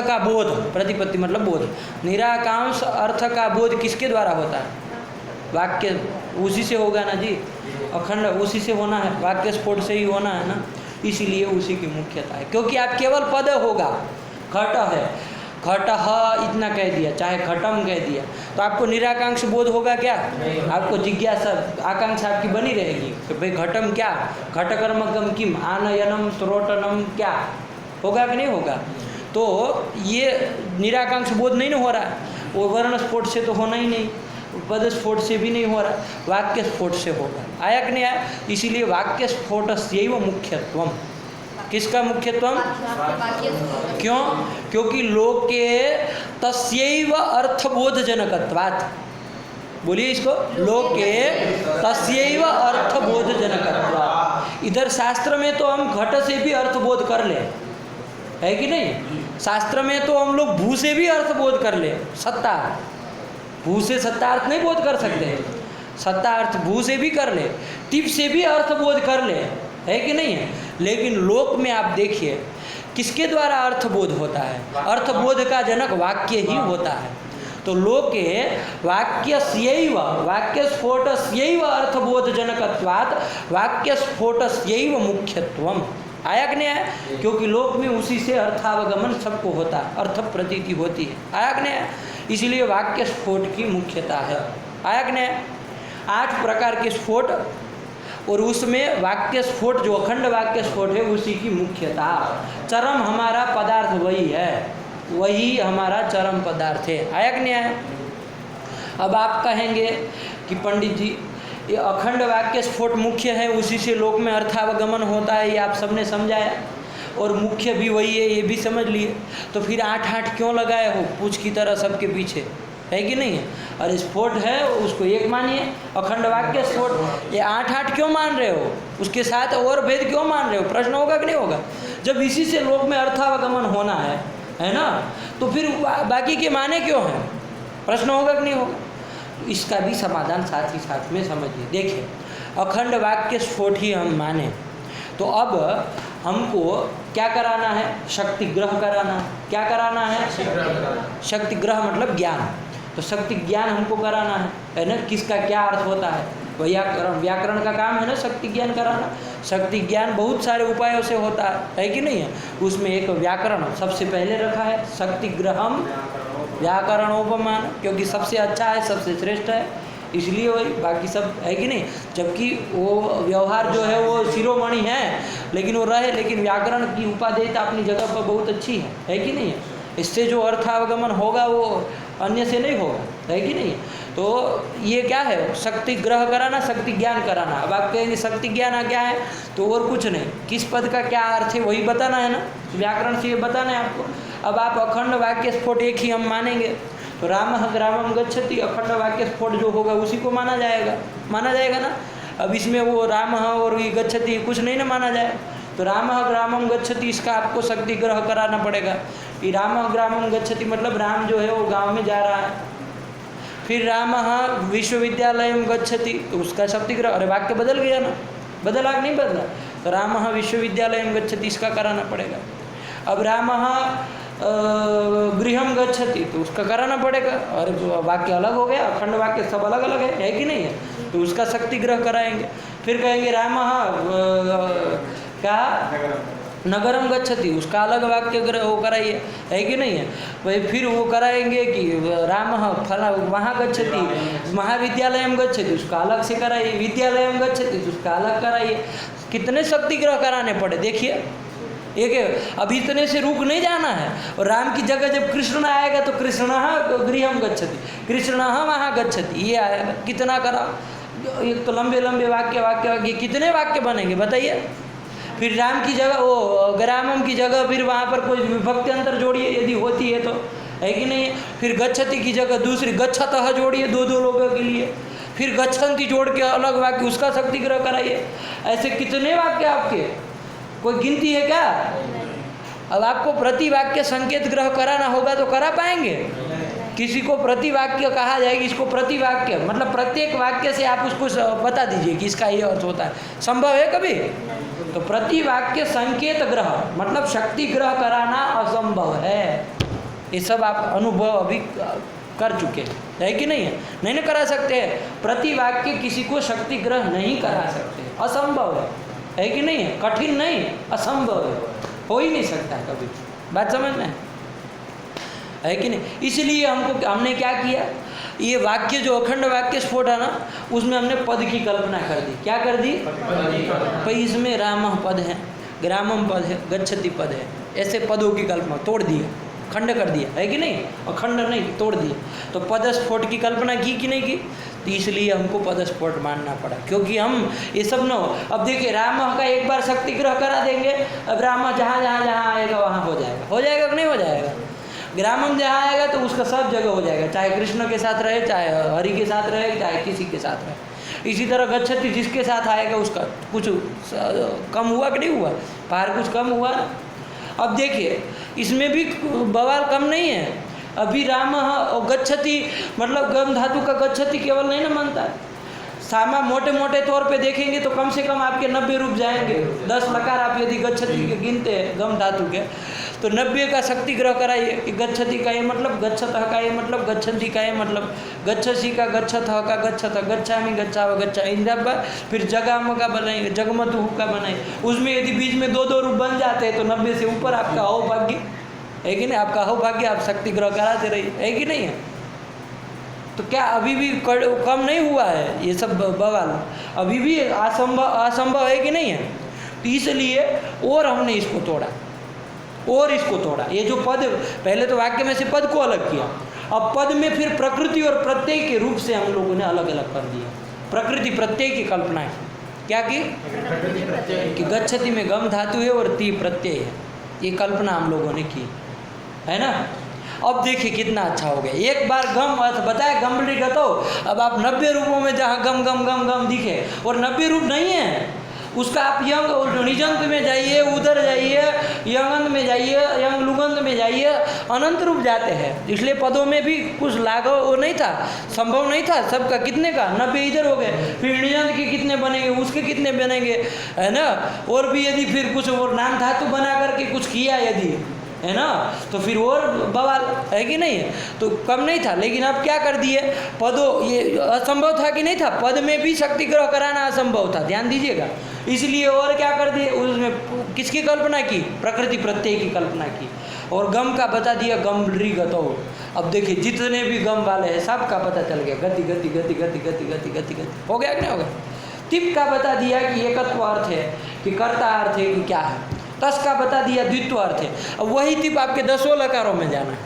का बोध, प्रतिपत्ति मतलब बोध। निराकांक्ष अर्थ का बोध किसके द्वारा होता है? वाक्य, उसी से होगा ना जी। अखंड उसी से होना है, वाक्य स्फोट से ही होना है ना, इसीलिए उसी की मुख्यता है। क्योंकि आप केवल पद होगा, घट है, घट इतना कह दिया, चाहे घटम कह दिया, तो आपको निराकांक्ष बोध होगा क्या? आपको जिज्ञासा, आकांक्षा आपकी बनी रहेगी कि भाई घटम क्या, घटकर्मकम किम, आनयनम स्रोटनम क्या, होगा कि नहीं होगा? तो ये निराकांक्ष बोध नहीं ना हो रहा है, वो वर्ण स्फोट से तो होना ही नहीं, पद स्फोट से भी नहीं हो रहा, वाक्य स्फोट से होगा। आया कि नहीं आया? इसीलिए वाक्य स्फोटस्यैव मुख्यत्वम। किसका मुख्यत्वम? क्यों? क्योंकि लोके तस्यैव अर्थबोधजनकत्वात्। बोलिए इसको, लोके तस्यैव अर्थबोधजनकत्वात्। इधर शास्त्र में तो हम घट से भी अर्थबोध कर ले, है कि नहीं? शास्त्र में तो हम लोग भू से भी अर्थबोध कर ले, सत्ता, भू से सत्ता अर्थ नहीं बोध कर सकते, सत्ता अर्थ भू से भी कर ले, टिप से भी अर्थबोध कर ले, है कि नहीं है? लेकिन लोक में आप देखिए किसके द्वारा अर्थबोध होता है? अर्थबोध का जनक वाक्य ही होता है। तो लोके वाक्यस्यैव, वाक्य स्फोटस्यैव अर्थबोध जनकत्वात् वाक्य स्फोटस्यैव मुख्यत्वम। आया कि नहीं आया? क्योंकि लोक में उसी से अर्थावगमन सबको होता है, अर्थ प्रतीति होती है। आया कि नहीं आया? इसलिए वाक्य स्फोट की मुख्यता है। आया कि नहीं आया? 8 प्रकार के स्फोट, और उसमें वाक्य स्फोट, जो अखंड वाक्य स्फोट है, उसी की मुख्यता। चरम हमारा पदार्थ वही है, वही हमारा चरम पदार्थ है। आया कि नहीं आया? अब आप कहेंगे कि पंडित जी ये अखंड वाक्य स्फोट मुख्य है, उसी से लोक में अर्थावगमन होता है, ये आप सबने समझाया, और मुख्य भी वही है, ये भी समझ लिए, तो फिर 8 क्यों लगाए हो पूछ की तरह सबके पीछे, है कि नहीं है? और स्फोट है उसको एक मानिए, अखंड वाक्य स्फोट, ये 8 क्यों मान रहे हो? उसके साथ और भेद क्यों मान रहे हो? प्रश्न होगा कि नहीं होगा? जब इसी से लोक में अर्थावगमन होना है ना, तो फिर बाकी के माने क्यों हैं? प्रश्न होगा कि नहीं होगा? इसका भी समाधान साथ ही साथ में समझिए। देखिए, अखंड वाक्य स्फोट ही हम माने, तो अब हमको क्या कराना है? शक्ति ग्रह कराना है। क्या कराना है? शक्ति ग्रह मतलब ज्ञान। तो शक्ति ज्ञान हमको कराना है ना? किसका क्या अर्थ होता है? व्याकरण का काम है ना शक्ति ज्ञान कराना। शक्ति ज्ञान बहुत सारे उपायों से होता है कि नहीं है? उसमें एक व्याकरण सबसे पहले रखा है, शक्ति ग्रहम व्याकरणोपमान, क्योंकि सबसे अच्छा है, सबसे श्रेष्ठ है, इसलिए वही, बाकी सब है कि नहीं। जबकि वो व्यवहार जो है वो शिरोमणि है, लेकिन वो रहे, लेकिन व्याकरण की उपादेयता अपनी जगह पर बहुत अच्छी है कि नहीं है। इससे जो अर्थावगमन होगा वो अन्य से नहीं होगा, है कि नहीं। तो ये क्या है? शक्ति ग्रह कराना, शक्ति ज्ञान कराना। अब आप कहेंगे शक्ति ज्ञान क्या है? तो और कुछ नहीं, किस पद का क्या अर्थ है वही बताना है ना, व्याकरण से ये बताना है आपको। अब आप अखंड वाक्य स्फोट एक ही हम मानेंगे, तो रामः ग्रामम गच्छति, अखंड वाक्य स्फोट जो होगा उसी को माना जाएगा ना। अब इसमें वो रामः और ये गच्छति कुछ नहीं ना माना जाए, तो रामः ग्रामम गच्छति इसका आपको शक्ति ग्रह कराना पड़ेगा कि रामः ग्रामम गच्छति मतलब राम जो है वो गांव में जा रहा है। फिर रामः विश्वविद्यालयम गच्छति, तो उसका शक्ति ग्रह, अरे वाक्य बदल गया ना, बदला कि नहीं बदला? तो रामः विश्वविद्यालयम गच्छति इसका कराना पड़ेगा। अब रामः गृहम गच्छति, तो उसका कराना पड़ेगा, और वाक्य अलग हो गया, अखंड वाक्य सब अलग अलग है कि नहीं है, तो उसका शक्ति ग्रह कराएंगे। फिर कहेंगे रामः का नगरम गच्छति, उसका अलग वाक्य ग्रह वो कराइए, है कि नहीं है। भाई फिर वो कराएंगे कि रामः फला वहाँ गच्छति, महाविद्यालयम गच्छति, उसका अलग से कराइए, विद्यालयम गच्छति, उसका अलग कराइए। कितने शक्ति ग्रह कराने पड़े देखिए, एक अब इतने से रुक नहीं जाना है। और राम की जगह जब कृष्ण आएगा तो कृष्णः गृहम गच्छति, कृष्णः वहाँ गच्छति, ये आएगा। कितना करा? एक तो लंबे लंबे वाक्य कितने वाक्य बनेंगे बताइए। फिर राम की जगह वो ग्रामम की जगह फिर वहाँ पर कोई विभक्ति अंतर जोड़िए यदि होती है तो, है कि नहीं। फिर गच्छति की जगह दूसरी गच्छतः जोड़िए दो लोगों के लिए, फिर गच्छन्ति जोड़ के अलग वाक्य उसका शक्ति ग्रह कराइए। ऐसे कितने वाक्य आपके, कोई गिनती है क्या? अब आपको प्रति वाक्य संकेत ग्रह कराना होगा तो करा पाएंगे? किसी को प्रति वाक्य कहा जाएगा, इसको प्रति वाक्य मतलब प्रत्येक वाक्य से आप उसको बता दीजिए कि इसका ये अर्थ होता है, संभव है कभी? तो प्रति वाक्य संकेत ग्रह मतलब शक्ति ग्रह कराना असंभव है। ये सब आप अनुभव अभी कर चुके है कि नहीं है? नहीं ना करा सकते हैं। प्रति वाक्य किसी को शक्ति ग्रह नहीं करा सकते, असंभव है कि नहीं है? कठिन नहीं, असंभव है, हो ही नहीं सकता कभी। बात समझ में है कि नहीं? इसलिए हमने क्या किया, ये वाक्य जो अखंड वाक्य स्फोट है ना, उसमें हमने पद की कल्पना कर दी। क्या कर दी? भाई इसमें रामः पद है, ग्रामम पद है, गच्छति पद है, ऐसे पदों की कल्पना तोड़ दिया, खंड कर दिया, है कि नहीं? अखंड नहीं, तोड़ दिया। तो पद स्फोट की कल्पना की कि नहीं की? तो इसलिए हमको पद स्फोट मानना पड़ा, क्योंकि हम ये सब न हो। अब देखिए रामः का एक बार शक्ति ग्रह करा देंगे, अब रामः जहाँ आएगा वहाँ हो जाएगा कि नहीं हो जाएगा? ग्रामम जहाँ आएगा तो उसका सब जगह हो जाएगा, चाहे कृष्ण के साथ रहे, चाहे हरि के साथ रहे, चाहे किसी के साथ रहे। इसी तरह गच्छति जिसके साथ आएगा उसका कुछ कम हुआ कि नहीं हुआ? पार कुछ कम हुआ। अब देखिए इसमें भी बवाल कम नहीं है। अभी रामः और गच्छति मतलब गम धातु का गच्छति केवल नहीं ना मानता है। सामा मोटे मोटे तौर पे देखेंगे तो कम से कम आपके 90 रूप जाएंगे। 10 लकार आप यदि गच्छति के गिनते हैं गम धातु के, तो 90 का शक्ति ग्रह कराइए कि गच्छति का ये मतलब, गच्छतः का ये मतलब, गच्छन्ति का ये मतलब, गच्छसि का गच्छतः का गच्छतः, गच्छामि गच्छाव गच्छा, इन सब का फिर जगाम का बनाइए, जगमतु का बनाइए। उसमें यदि बीच में 2 रूप बन जाते हैं तो 90 से ऊपर आपका अहोभाग्य है कि नहीं? आपका अहोभाग्य आप शक्ति ग्रह कराते रहिए, है कि नहीं है? तो क्या अभी भी कम नहीं हुआ है ये सब बवाल? अभी भी असंभव है कि नहीं है? तो इसलिए और हमने इसको तोड़ा, ये जो पद पहले तो वाक्य में से पद को अलग किया, अब पद में फिर प्रकृति और प्रत्यय के रूप से हम लोगों ने अलग अलग कर दिया। प्रकृति प्रत्यय की कल्पना की, क्या की? कि गच्छति में गम धातु है और ती प्रत्यय है, ये कल्पना हम लोगों ने की है ना। अब देखिए कितना अच्छा हो गया। एक बार गम अर्थ बताया गम्भीरगतो, अब आप 90 रूपों में जहाँ गम गम गम गम दिखे और 90 रूप नहीं है उसका आप यंग और निजंत में जाइए, उधर जाइए, यंगंत में जाइए, यंग लुगंत में जाइए, अनंत रूप जाते हैं। इसलिए पदों में भी कुछ लाघव वो नहीं था, संभव नहीं था सबका। कितने का 90 इधर हो गए, फिर निजंत के कितने बनेंगे, उसके कितने बनेंगे, है ना। और भी यदि फिर कुछ और नाम धातु बना करके कुछ किया यदि, है ना, तो फिर और बवाल है कि नहीं है। तो कम नहीं था, लेकिन अब क्या कर दिए, पदों, ये असंभव था कि नहीं था, पद में भी शक्ति ग्रह कराना असंभव था, ध्यान दीजिएगा। इसलिए और क्या कर दिए, उसमें किसकी कल्पना की, प्रकृति प्रत्यय की कल्पना की, और गम का बता दिया, गम री गतो। अब देखिए जितने भी गम वाले हैं सबका पता चल गया, गति गति गति गति गति गति गति गति हो गया कि नहीं हो गया। तिप का बता दिया कि एकत्व अर्थ है, कि कर्ता अर्थ है, कि क्या है। तस का बता दिया द्वित्व अर्थ है। अब वही तिप आपके 10 लकारों में जाना है,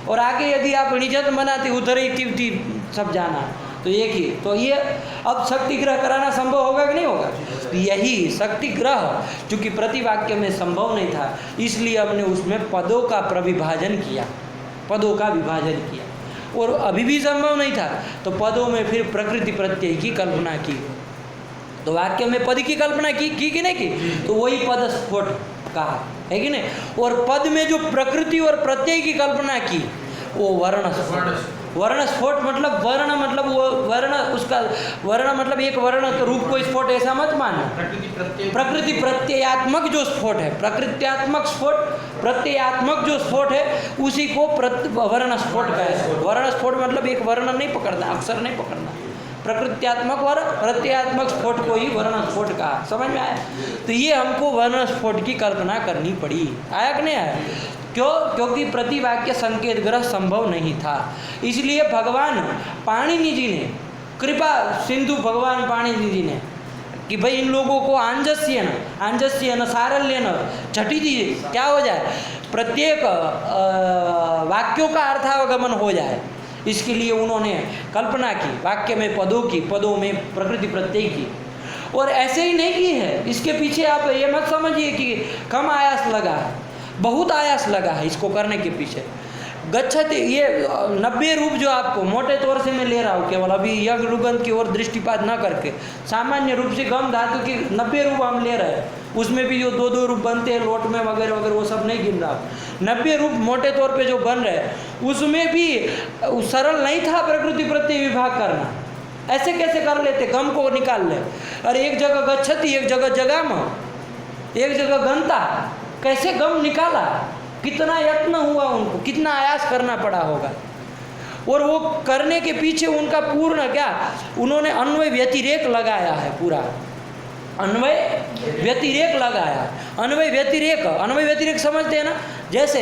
और आगे यदि आप निजत बनाते उधर ही तिप तिप सब जाना है, तो एक ही। तो ये अब शक्ति ग्रह कराना संभव होगा कि नहीं होगा। तो यही शक्ति ग्रह चूँकि प्रतिवाक्य में संभव नहीं था, इसलिए हमने उसमें पदों का प्रविभाजन किया, पदों का विभाजन किया। और अभी भी संभव नहीं था, तो पदों में फिर प्रकृति प्रत्यय की कल्पना की। तो वाक्य में पद की कल्पना की कि नहीं की, तो वही पद स्फोट कहा, है कि नहीं। और पद में जो प्रकृति और प्रत्यय की कल्पना की वो वर्ण स्फोट। वर्ण स्फोट मतलब वर्ण, मतलब वो वर्ण, उसका वर्ण मतलब एक वर्ण के रूप को स्फोट ऐसा मत मानो। प्रकृति प्रत्ययात्मक जो स्फोट है, प्रकृत्यात्मक स्फोट, प्रत्ययात्मक जो स्फोट है उसी को वर्ण स्फोट का है। वर्ण स्फोट मतलब एक वर्ण नहीं पकड़ना, अक्षर नहीं पकड़ना। प्रकृत्यात्मक वर्ण, प्रत्ययात्मक स्फोट को ही वर्ण स्फोट कहा। समझ में आया। तो ये हमको वर्ण स्फोट की कल्पना करनी पड़ी। आया कि नहीं आया। क्यों? क्योंकि प्रतिवाक्य संकेत ग्रह संभव नहीं था। इसलिए भगवान पाणिनि जी ने कृपा सिंधु, भगवान पाणिनि जी ने कि भाई इन लोगों को आंजस्य न सारल्य न छठी दीजिए, क्या हो जाए, प्रत्येक वाक्यों का अर्थावगमन हो जाए। इसके लिए उन्होंने कल्पना की वाक्य में पदों की, पदों में प्रकृति प्रत्यय की। और ऐसे ही नहीं की है, इसके पीछे आप ये मत समझिए कि कम आयास लगा है, बहुत आयास लगा है इसको करने के पीछे। गच्छति, ये 90 रूप जो आपको मोटे तौर से मैं ले रहा हूँ, केवल अभी यज्ञ लुगंत की ओर दृष्टिपात न करके सामान्य रूप से गम धातु की 90 रूप हम ले रहे हैं। उसमें भी जो 2-2 रूप बनते हैं लोट में वगैरह वगैरह, वो सब नहीं गिन रहा। 90 रूप मोटे तौर पे जो बन रहे हैं उसमें भी सरल नहीं था प्रकृति प्रत्यय विभाग करना। ऐसे कैसे कर लेते, गम को निकाल ले, अरे एक जगह गच्छति, एक जगह जगाम, एक जगह गंता, कैसे गम निकाला, कितना यत्न हुआ उनको, कितना आयास करना पड़ा होगा। और वो करने के पीछे उनका पूर्ण क्या, उन्होंने अन्वय व्यतिरेक लगाया है, पूरा अन्वय व्यतिरेक लगाया। अन्वय व्यतिरेक समझते हैं ना। जैसे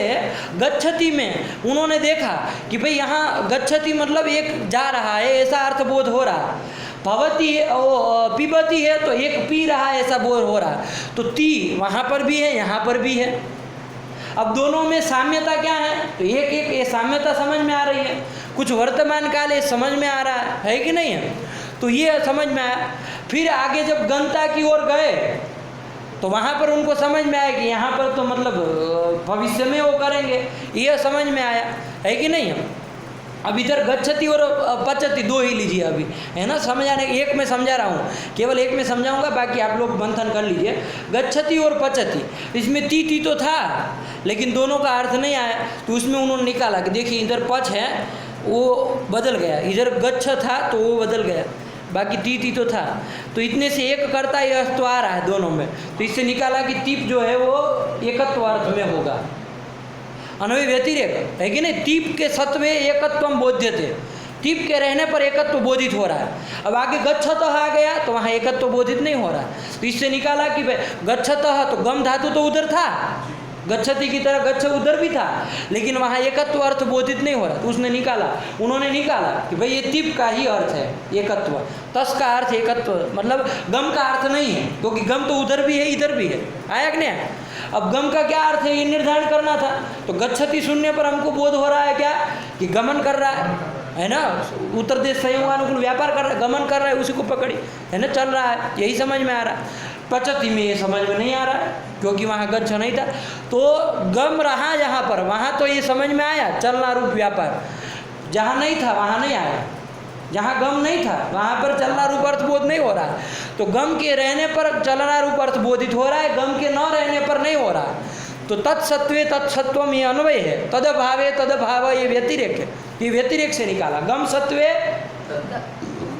गच्छति में उन्होंने देखा कि भाई यहाँ गच्छति मतलब एक जा रहा है ऐसा अर्थबोध हो रहा, भवती है वो पिबती है तो एक पी रहा है ऐसा बोध हो रहा, तो ती वहाँ पर भी है यहाँ पर भी है। अब दोनों में साम्यता क्या है, तो एक एक ये साम्यता समझ में आ रही है, कुछ वर्तमान काल ये समझ में आ रहा है कि नहीं है। तो ये समझ में आया। फिर आगे जब गंता की ओर गए तो वहाँ पर उनको समझ में आया कि यहाँ पर तो मतलब भविष्य में वो करेंगे, ये समझ में आया, है कि नहीं है। अब इधर गच्छति और पचति दो ही लीजिए अभी, है ना, समझाने एक में समझा रहा हूँ, केवल एक में समझाऊंगा, बाकी आप लोग मंथन कर लीजिए। गच्छति और पचति, इसमें ती तो था लेकिन दोनों का अर्थ नहीं आया, तो उसमें उन्होंने निकाला कि देखिए इधर पच है वो बदल गया, इधर गच्छ था तो वो बदल गया, बाकी ती तो था। तो इतने से एक करता ये अर्थ तो आ रहा है दोनों में, तो इससे निकाला कि तीप जो है वो एकत्व अर्थ में होगा, अन्वय व्यतिरेक, है कि नहीं। तीप के सत्वे एकत्वम बोध्यते, तीप के रहने पर एकत्व बोधित हो रहा है। अब आगे गच्छतः आ गया तो वहाँ एकत्व बोधित नहीं हो रहा, तो इससे निकाला कि गच्छतः तो गम धातु तो उधर था, गच्छति की तरह गच्छ उधर भी था, लेकिन वहाँ एकत्व अर्थ बोधित नहीं हो रहा, तो उसने निकाला, उन्होंने निकाला कि भाई ये तीप का ही अर्थ है एकत्व, तस का अर्थ एकत्व, मतलब गम का अर्थ नहीं है, क्योंकि गम तो उधर भी है इधर भी है। आया कि नहीं। अब गम का क्या अर्थ है ये निर्धारण करना था, तो गच्छति शून्य पर हमको बोध हो रहा है क्या कि गमन कर रहा है ना, उत्तर देश संयोगानुकूल व्यापार कर रहा है, गमन कर रहा है, उसी को पकड़ी, है ना, चल रहा है, यही समझ में आ रहा है। पचति में ये समझ में नहीं आ रहा है क्योंकि वहाँ गच्छ नहीं था, तो गम रहा जहाँ पर, वहाँ तो ये समझ में आया चलना रूप व्यापार, जहाँ नहीं था वहाँ नहीं आया, जहाँ गम नहीं था वहाँ पर चलना रूप अर्थ बोध नहीं हो रहा है। तो गम के रहने पर चलना रूप अर्थ बोधित हो रहा है, गम के न रहने पर नहीं हो रहा है। तो तत्सत्वे तत्सत्वम ये अन्वय है, तदभावे तदभाव ये व्यतिरेक है, ये व्यतिरेक से निकाला। गम सत्वे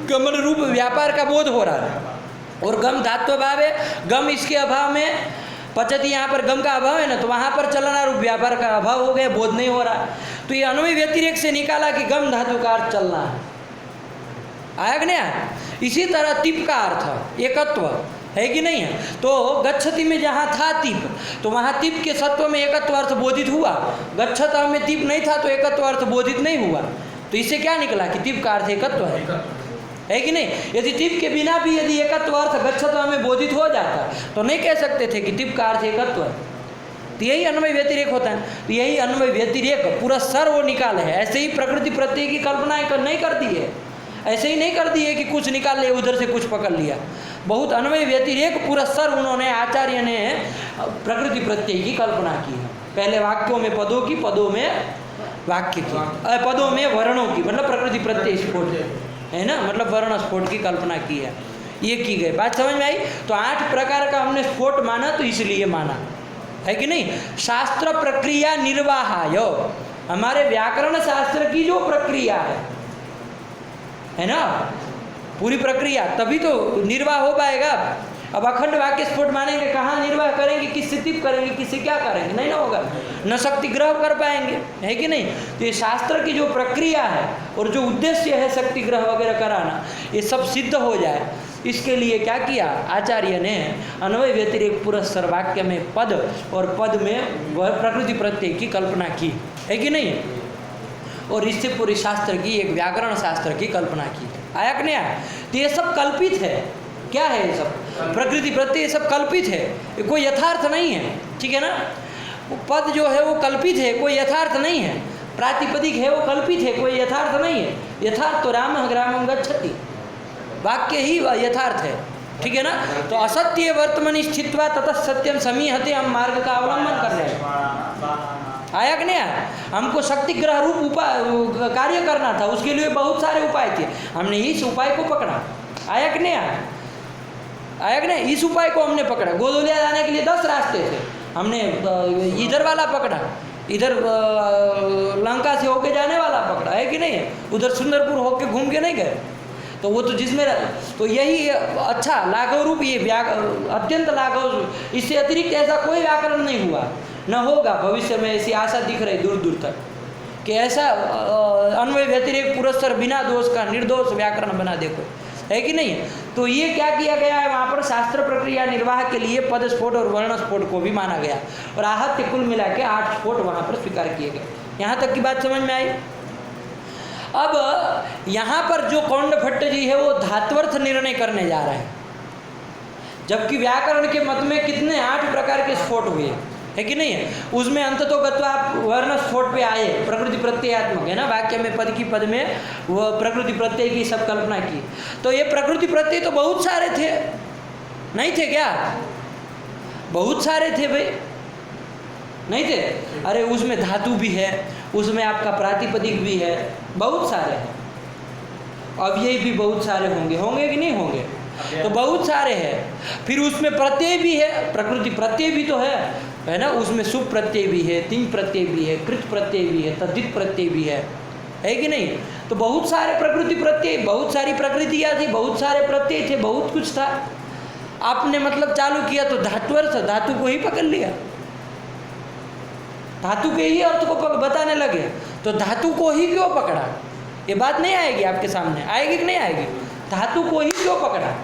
गमन रूप व्यापार का बोध हो रहा है, और गम धात्व भाव है, गम इसके अभाव में पचती, यहाँ पर गम का अभाव है ना, तो वहाँ पर चलना रूप व्यापार का अभाव हो गया, बोध नहीं हो रहा। तो ये अन्वय व्यतिरेक से निकाला कि गम धातु का अर्थ चलना है। आया कि नहीं आया? इसी तरह तिप का अर्थ एकत्व है कि नहीं है? तो गच्छति में जहाँ था तिप, तो वहाँ तिप के सत्व में एकत्व अर्थ बोधित हुआ। गच्छत में तिप नहीं था तो एकत्व अर्थ बोधित नहीं हुआ। तो इससे क्या निकला कि तिप का अर्थ एकत्व है कि नहीं? यदि तिप के बिना भी यदि एकत्व अर्थ गच्छत में बोधित हो जाता तो नहीं कह सकते थे कि तिप का अर्थ एकत्व है। तो यही अन्वय व्यतिरेक होता है। तो यही अन्वय व्यतिरेक पूरा सर वो निकाले है। ऐसे ही प्रकृति प्रत्यय की कल्पना नहीं कर दी है, ऐसे ही नहीं कर दी है कि कुछ निकाल लिया उधर से कुछ पकड़ लिया। बहुत अन्वय व्यतिरेक पूरा सर उन्होंने, आचार्य ने प्रकृति प्रत्यय की कल्पना की है। पहले वाक्यों में पदों की, पदों में वाक्य की, पदों में वर्णों की, मतलब प्रकृति प्रत्यय स्फोट है ना, मतलब वर्ण स्फोट की कल्पना की है। ये की गई बात समझ में आई? तो 8 प्रकार का हमने स्फोट माना, तो इसलिए माना है कि नहीं? शास्त्र प्रक्रिया निर्वाहाय, हमारे व्याकरण शास्त्र की जो प्रक्रिया है ना, पूरी प्रक्रिया, तभी तो निर्वाह हो पाएगा। अब अखंड वाक्य स्फोट मानेंगे, कहाँ निर्वाह करेंगे, किससे तिप करेंगे, किससे क्या करेंगे, नहीं ना होगा, न शक्ति ग्रह कर पाएंगे, है कि नहीं? तो ये शास्त्र की जो प्रक्रिया है और जो उद्देश्य है शक्ति ग्रह वगैरह कराना, ये सब सिद्ध हो जाए, इसके लिए क्या किया आचार्य ने? अन्वय व्यतिरेक पुरस्सर वाक्य में पद और पद में वह प्रकृति प्रत्यय की कल्पना की, है कि नहीं? और इससे पूरी शास्त्र की, एक व्याकरण शास्त्र की कल्पना की। आया कि नहीं आया? तो ये सब कल्पित है। क्या है ये सब? प्रकृति प्रत्यय, ये सब कल्पित है, ये कोई यथार्थ नहीं है, ठीक है ना? पद जो है वो कल्पित है, कोई यथार्थ नहीं है। प्रातिपदिक है वो कल्पित है, कोई यथार्थ नहीं है। यथार्थ तो रामः ग्रामं गच्छति, वाक्य ही यथार्थ है, ठीक है ना? तो असत्य वर्तमान स्थित्वा ततः सत्यम समीहते, हम मार्ग का अवलंबन कर रहे हैं। आया कि नहीं आया? हमको शक्ति ग्रह रूप उपाय कार्य करना था, उसके लिए बहुत सारे उपाय थे, हमने इस उपाय को पकड़ा। आया कि नहीं आया? आया कि नहीं? इस उपाय को हमने पकड़ा। गोदोलिया जाने के लिए 10 रास्ते थे, हमने इधर वाला पकड़ा, इधर लंका से होके जाने वाला पकड़ा, है कि नहीं? उधर सुंदरपुर होके घूम के नहीं गए। तो वो तो जिसमें, तो यही अच्छा लाघव रूप, ये अत्यंत लाघव, इससे अतिरिक्त ऐसा कोई व्याकरण नहीं हुआ, न होगा भविष्य में। ऐसी आशा दिख रही दूर दूर तक कि ऐसा अन्वय व्यतिरेक पुरस्सर बिना दोष का निर्दोष व्याकरण बना देखो, है कि नहीं? तो ये क्या किया गया है वहाँ पर? शास्त्र प्रक्रिया निर्वाह के लिए पद स्फोट और वर्ण स्फोट को भी माना गया, और आहत्य कुल मिला के 8 स्फोट वहाँ पर स्वीकार किए गए। यहाँ तक की बात समझ में आई? अब यहाँ पर जो कौंड भट्ट जी है वो धात्वर्थ निर्णय करने जा रहे हैं, जबकि व्याकरण के मत में कितने 8 प्रकार के स्फोट हुए, है कि नहीं है? उसमें अंततो गत्वा आप वर्ण स्फोट पे आए, प्रकृति प्रत्ययात्मक है ना, वाक्य में पद की पद में वो प्रकृति प्रत्यय की सब कल्पना की। तो ये प्रकृति प्रत्यय तो बहुत सारे थे, नहीं थे क्या? बहुत सारे थे भाई, नहीं थे? अरे उसमें धातु भी है, उसमें आपका प्रातिपदिक भी है, बहुत सारे हैं। अब ये भी बहुत सारे होंगे, होंगे कि नहीं होंगे? तो बहुत सारे हैं। फिर उसमें प्रत्यय भी है, प्रकृति प्रत्यय भी तो है ना? उसमें शुभ प्रत्यय भी है, तिंग प्रत्यय भी है, कृत प्रत्यय भी है, तद्धित प्रत्यय भी है कि नहीं? तो बहुत सारे प्रकृति प्रत्यय, बहुत सारी प्रकृतियाँ थी, बहुत सारे प्रत्यय थे, बहुत कुछ था। आपने मतलब चालू किया तो धात्वर्थ, धातु को ही पकड़ लिया, धातु के ही अर्थ को बताने लगे, तो धातु को ही क्यों पकड़ा? ये बात नहीं आएगी आपके सामने, आएगी कि नहीं आएगी? धातु को ही क्यों पकड़ा?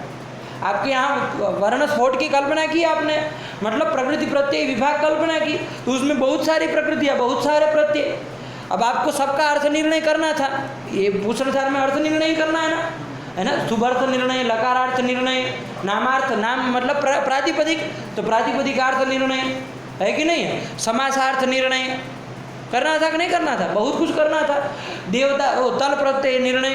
आपके यहाँ वर्ण स्फोट की कल्पना की आपने, मतलब प्रकृति प्रत्यय विभाग कल्पना की, तो उसमें बहुत सारी प्रकृतियाँ, बहुत सारे प्रत्यय। अब आपको सबका अर्थ निर्णय करना था, ये पूषणसार में अर्थ निर्णय करना है ना? शुभार्थ निर्णय, लकारार्थ निर्णय, नामार्थ, नाम मतलब प्रातिपदिक, तो प्रातिपदिकार्थ निर्णय, है कि नहीं? समासार्थ निर्णय करना था कि नहीं करना था? बहुत कुछ करना था। देवता वो तल प्रत्यय निर्णय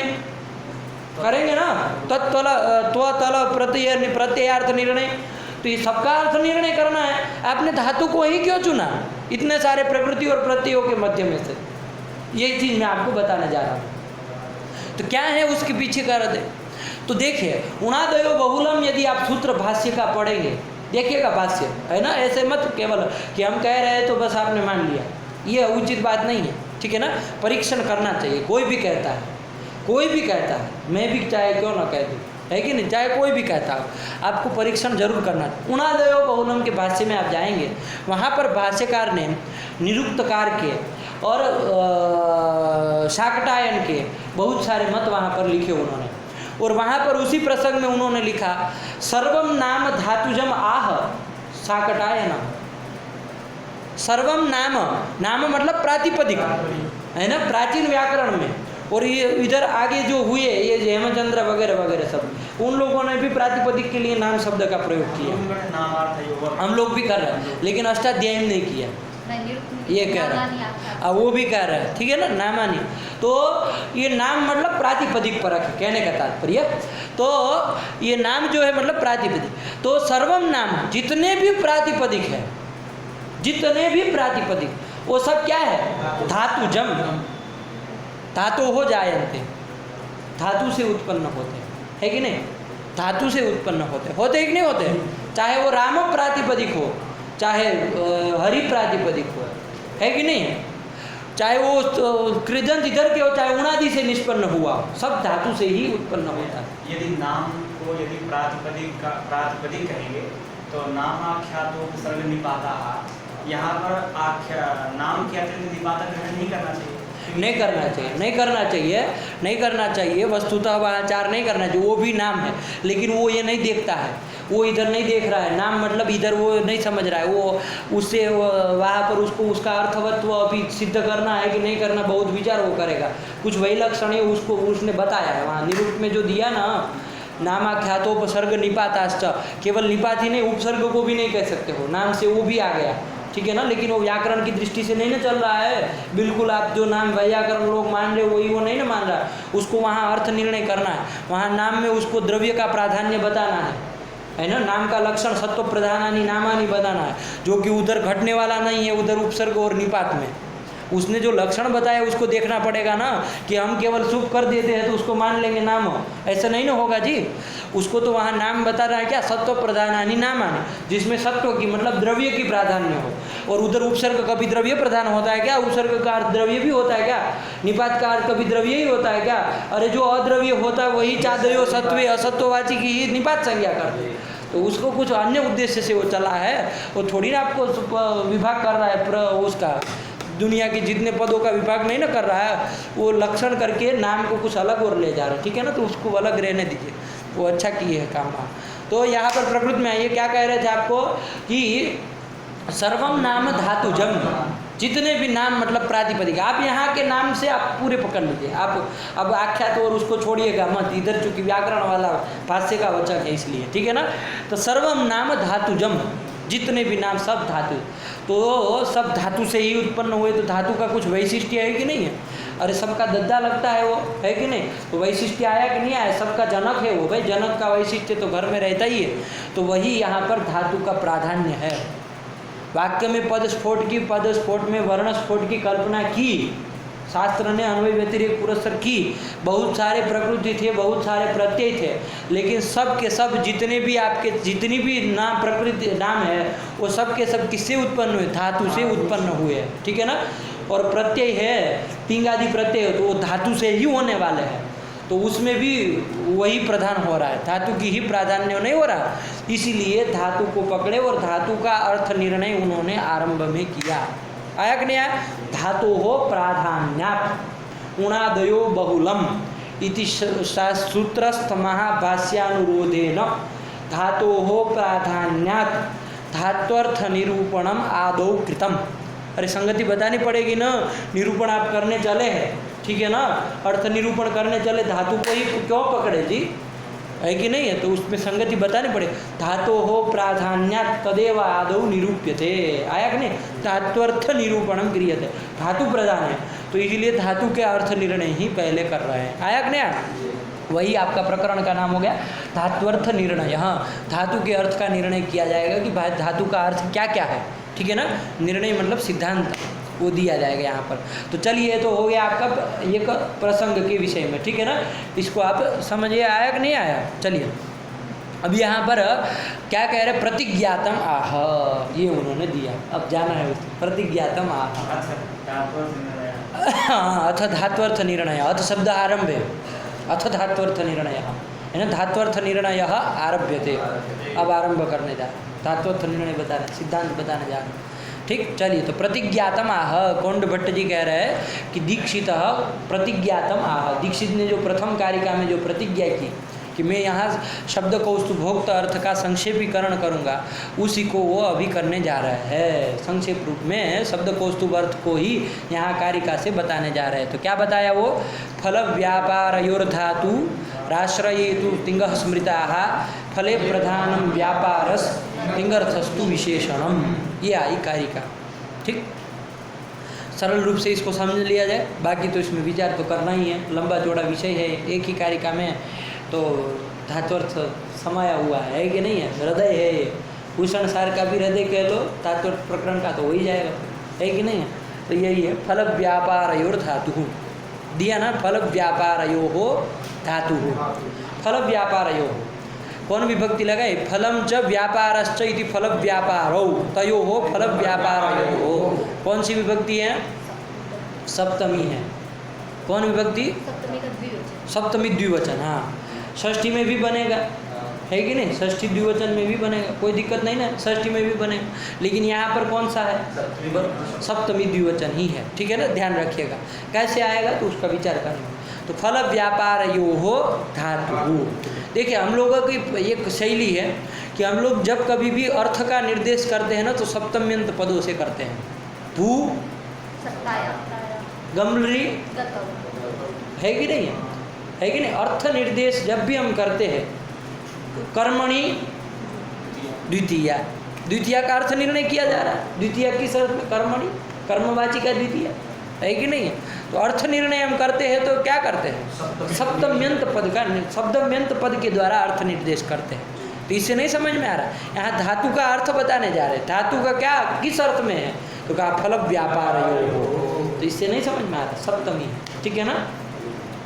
करेंगे ना, तत्तल त्वतल प्रत्यय प्रत्ययार्थ निर्णय, तो ये सबका अर्थ निर्णय करना है। आपने धातु को ही क्यों चुना इतने सारे प्रकृति और प्रत्ययों के मध्य में से? ये चीज़ मैं आपको बताने जा रहा हूँ। तो क्या है उसके पीछे का अर्थ है? तो देखिए उणादयो बहुलम यदि आप सूत्र भाष्य का पढ़ेंगे, देखिएगा भाष्य है ना, ऐसे मत केवल कि हम कह रहे हैं तो बस आपने मान लिया, ये उचित बात नहीं है, ठीक है ना। परीक्षण करना चाहिए, कोई भी कहता है, कोई भी कहता है, मैं भी चाहे क्यों ना कह दूँ, है कि नहीं, चाहे कोई भी कहता हो, आपको परीक्षण जरूर करना है। उणादयो बहुलम के भाष्य में आप जाएंगे, वहाँ पर भाष्यकार ने निरुक्तकार के और शाकटायन के बहुत सारे मत वहाँ पर लिखे उन्होंने, और वहाँ पर उसी प्रसंग में उन्होंने लिखा सर्वम नाम धातुजम आह शाकटायन। सर्वम नाम, नाम मतलब प्रातिपदिक है ना, प्राचीन व्याकरण में। और ये इधर आगे जो हुए ये हेमचंद्र वगैरह वगैरह सब, उन लोगों ने भी प्रातिपदिक के लिए नाम शब्द का प्रयोग किया, हम लोग भी कर रहे हैं, लेकिन अष्टाध्यायी में नहीं किया, ये कह रहा है, वो भी कह रहा है, ठीक है ना, नामानी। तो ये नाम मतलब प्रातिपदिक परक है, कहने का तात्पर्य। तो ये नाम जो है मतलब प्रातिपदिक, तो सर्वम नाम जितने भी प्रातिपदिक है, जितने भी प्रातिपदिक वो सब क्या है, धातुजम, धातु हो जायन्ते, धातु से उत्पन्न होते हैं, है कि नहीं, धातु से उत्पन्न होते हैं कि नहीं होते, चाहे वो राम प्रातिपदिक हो, चाहे हरि प्रातिपदिक हो, है कि नहीं, चाहे वो कृदंत इधर के हो, चाहे उणादि से निष्पन्न हुआ, सब धातु से ही उत्पन्न होता है। यदि नाम को यदि प्रातिपदिक कहेंगे तो नामाख्यातो सर्ग निपाता, यहाँ पर आख्या नाम के अतिरिक्त निपाता ग्रहण नहीं करना चाहिए, नहीं करना चाहिए, नहीं करना चाहिए, नहीं करना चाहिए, वस्तुतः वाचार नहीं करना चाहिए, वो भी नाम है, लेकिन वो ये नहीं देखता है, वो इधर नहीं देख रहा है, नाम मतलब इधर वो नहीं समझ रहा है, वो उससे वहाँ पर उसको उसका अर्थवत्व अभी सिद्ध करना है कि नहीं करना, बहुत विचार वो करेगा। कुछ वही लक्षण है उसको उसने बताया है वहाँ निरूप में जो दिया ना, नामाख्यातोपसर्ग निपाताश्च, केवल निपात ही नहीं, उपसर्ग को भी नहीं कह सकते हो, नाम से वो भी आ गया, ठीक है ना, लेकिन वो व्याकरण की दृष्टि से नहीं ना चल रहा है, बिल्कुल आप जो नाम व्याकरण लोग मान रहे हो वही वो नहीं ना मान रहा, उसको वहाँ अर्थ निर्णय करना है, वहाँ नाम में उसको द्रव्य का प्राधान्य बताना है ना, नाम का लक्षण सत्व प्रधानानि नामानि बताना है, जो कि उधर घटने वाला नहीं है, उधर उपसर्ग और निपात में उसने जो लक्षण बताया उसको देखना पड़ेगा ना, कि हम केवल शुभ कर देते हैं तो उसको मान लेंगे नाम, ऐसा नहीं ना होगा जी। उसको तो वहाँ नाम बता रहा है क्या, सत्व प्रधानानि नामानि, जिसमें सत्व की मतलब द्रव्य की प्राधान्य हो, और उधर उपसर्ग कभी द्रव्य प्रधान होता है क्या, उपसर्ग का अर्थ द्रव्य भी होता है क्या, निपात का अर्थ कभी द्रव्य ही होता है क्या, अरे जो अद्रव्य होता है वही चादयो सत्वे असत्ववाची की ही निपात संज्ञा करते हैं, तो उसको कुछ अन्य उद्देश्य से वो चला है, वो थोड़ी ना आपको विभाग कर रहा है उसका, दुनिया के जितने पदों का विभाग नहीं ना कर रहा है, वो लक्षण करके नाम को कुछ अलग और ले जा रहा है, ठीक है ना, तो उसको अलग रहने दीजिए, वो अच्छा किए है काम। तो यहाँ पर प्रकृति में आइए, क्या कह रहे थे आपको कि सर्वम नाम धातुजम, जितने भी नाम मतलब प्रातिपदिक, आप यहाँ के नाम से आप पूरे पकड़ लीजिए, आप अब आख्यात और उसको छोड़िएगा मत, इधर चूंकि व्याकरण वाला भाष्य का वचन है इसलिए, ठीक है ना। तो सर्वम नाम धातुजम, जितने भी नाम सब धातु, तो सब धातु से ही उत्पन्न हुए, तो धातु का कुछ वैशिष्ट्य है कि नहीं है, अरे सबका दद्दा लगता है वो, है कि नहीं, तो वैशिष्ट्य आया कि नहीं आया, सबका जनक है वो, भाई जनक का वैशिष्ट्य तो घर में रहता ही है, तो वही यहाँ पर धातु का प्राधान्य है। वाक्य में पद स्फोट की, पद स्फोट में वर्ण स्फोट की कल्पना की, शास्त्र ने अन्वय व्यतिरेक पुरस्सर की, बहुत सारे प्रकृति थे, बहुत सारे प्रत्यय थे, लेकिन सब के सब जितने भी आपके जितनी भी नाम प्रकृति नाम है वो सब के सब किससे उत्पन्न हुए, धातु से उत्पन्न हुए, ठीक है ना। और प्रत्यय है पिंग आदि प्रत्यय, तो वो धातु से ही होने वाले हैं, तो उसमें भी वही प्रधान हो रहा है, धातु की ही प्राधान्य नहीं हो रहा, इसीलिए धातु को पकड़े और धातु का अर्थ निर्णय उन्होंने आरंभ में किया। आया कि नहीं आया, धातु हो प्राधान्यात् उणादयो बहुलम इति सूत्रस्थ महाभाष्यानुरोधेन धातु हो प्राधान्यात् धात्वर्थ निरूपणम आदौ कृतम। अरे संगति बतानी पड़ेगी ना, निरूपण आप करने चले हैं, ठीक है ना, अर्थ निरूपण करने चले, धातु को ही क्यों पकड़े जी, है कि नहीं है, तो उसमें संगति बतानी पड़े। धातु हो प्राधान्यात् तदेव आदौ निरूप्यते, आया कि नहीं, धात्वर्थ निरूपणम क्रियते, धातु प्रधान है तो इसलिए धातु के अर्थ निर्णय ही पहले कर रहे हैं, आया कि नहीं, वही आपका प्रकरण का नाम हो गया धात्वर्थ निर्णय। हाँ, धातु के अर्थ का निर्णय किया जाएगा कि भाई धातु का अर्थ क्या क्या है, ठीक है ना, निर्णय मतलब सिद्धांत। वो दिया जाएगा यहाँ पर। तो चलिए, तो हो गया आपका एक प्रसंग के विषय में, ठीक है ना। इसको आप समझिए, आया कि नहीं आया। चलिए, अब यहाँ पर क्या कह रहे, प्रतिज्ञातम आह, ये उन्होंने दिया। अब जाना है उसको, प्रतिज्ञातम आह। हाँ, अथ धात्वर्थ निर्णय, अथ शब्द आरंभ है, अथ धात्वर्थ निर्णय है ना, धात्वर्थ निर्णय आरभ्यते। अब आरंभ करने जा रहे, धात्वर्थ निर्णय बताना, सिद्धांत बताने जा रहे। ठीक, चलिए, तो प्रतिज्ञातम आह, कौंड भट्ट जी कह रहे हैं कि दीक्षित प्रतिज्ञातम आह, दीक्षित ने जो प्रथम कारिका में जो प्रतिज्ञा की कि मैं यहाँ शब्द कौस्तुभोक्त अर्थ का संक्षेपीकरण करूँगा, उसी को वो अभी करने जा रहा है। संक्षेप रूप में शब्द कौस्तुभ अर्थ को ही यहाँ कारिका से बताने जा रहे हैं। तो क्या बताया वो, फल व्यापारयोर्धातु राश्रयेतु तिंगः स्मृताः फले प्रधानम व्यापारस तिंगर्थस्तु विशेषणम, ये आई कारिका। ठीक, सरल रूप से इसको समझ लिया जाए, बाकी तो इसमें विचार तो करना ही है, लंबा चौड़ा विषय है, एक ही कारिका में तो धात्वर्थ समाया हुआ है कि नहीं है। हृदय है, भूषण सार का भी हृदय कह लो, धात्वर्थ प्रकरण का तो हो ही जाएगा, है कि नहीं है। तो यही है, फल व्यापारयोर धातु दिया ना, फल व्यापारयो हो धातु, फल व्यापारयो, कौन विभक्ति लगाए, फलम च व्यापारश्च इति फल व्यापारौ तयो हो फल व्यापारयो हो। कौन सी विभक्ति है, सप्तमी है। कौन विभक्ति, सप्तमी का द्विवचन, सप्तमी द्विवचन। हाँ, षष्ठी में भी बनेगा, है कि नहीं, षष्ठी द्विवचन में भी बनेगा, कोई दिक्कत नहीं ना, षष्ठी में भी बनेगा। लेकिन यहाँ पर कौन सा है, सप्तमी द्विवचन ही है, ठीक है ना, ध्यान रखिएगा। कैसे आएगा तो उसका विचार करेंगे। तो फल व्यापार यो हो धातु। देखिए, हम लोगों की एक शैली है कि हम लोग जब कभी भी अर्थ का निर्देश करते हैं ना, तो सप्तम्यंत पदों से करते हैं। भू, सत्ताया, गमरी, गतौ, है कि नहीं है कि नहीं। अर्थ निर्देश जब भी हम करते हैं, कर्मणि द्वितीया, द्वितीया का अर्थ निर्णय किया जा रहा है। द्वितीया किस अर्थ में, कर्मणि, कर्मवाची का द्वितीया, है कि नहीं है। तो अर्थ निर्णय हम करते हैं तो क्या करते हैं, सप्तम्यंत पद का, सप्तम्यंत पद के द्वारा अर्थ निर्देश करते हैं। तो इससे नहीं समझ में आ रहा, यहाँ धातु का अर्थ बताने जा रहे हैं। धातु का क्या, किस अर्थ में है, तो कहा फल व्यापार योग, तो इससे नहीं समझ में आ रहा, सप्तमी, ठीक है ना,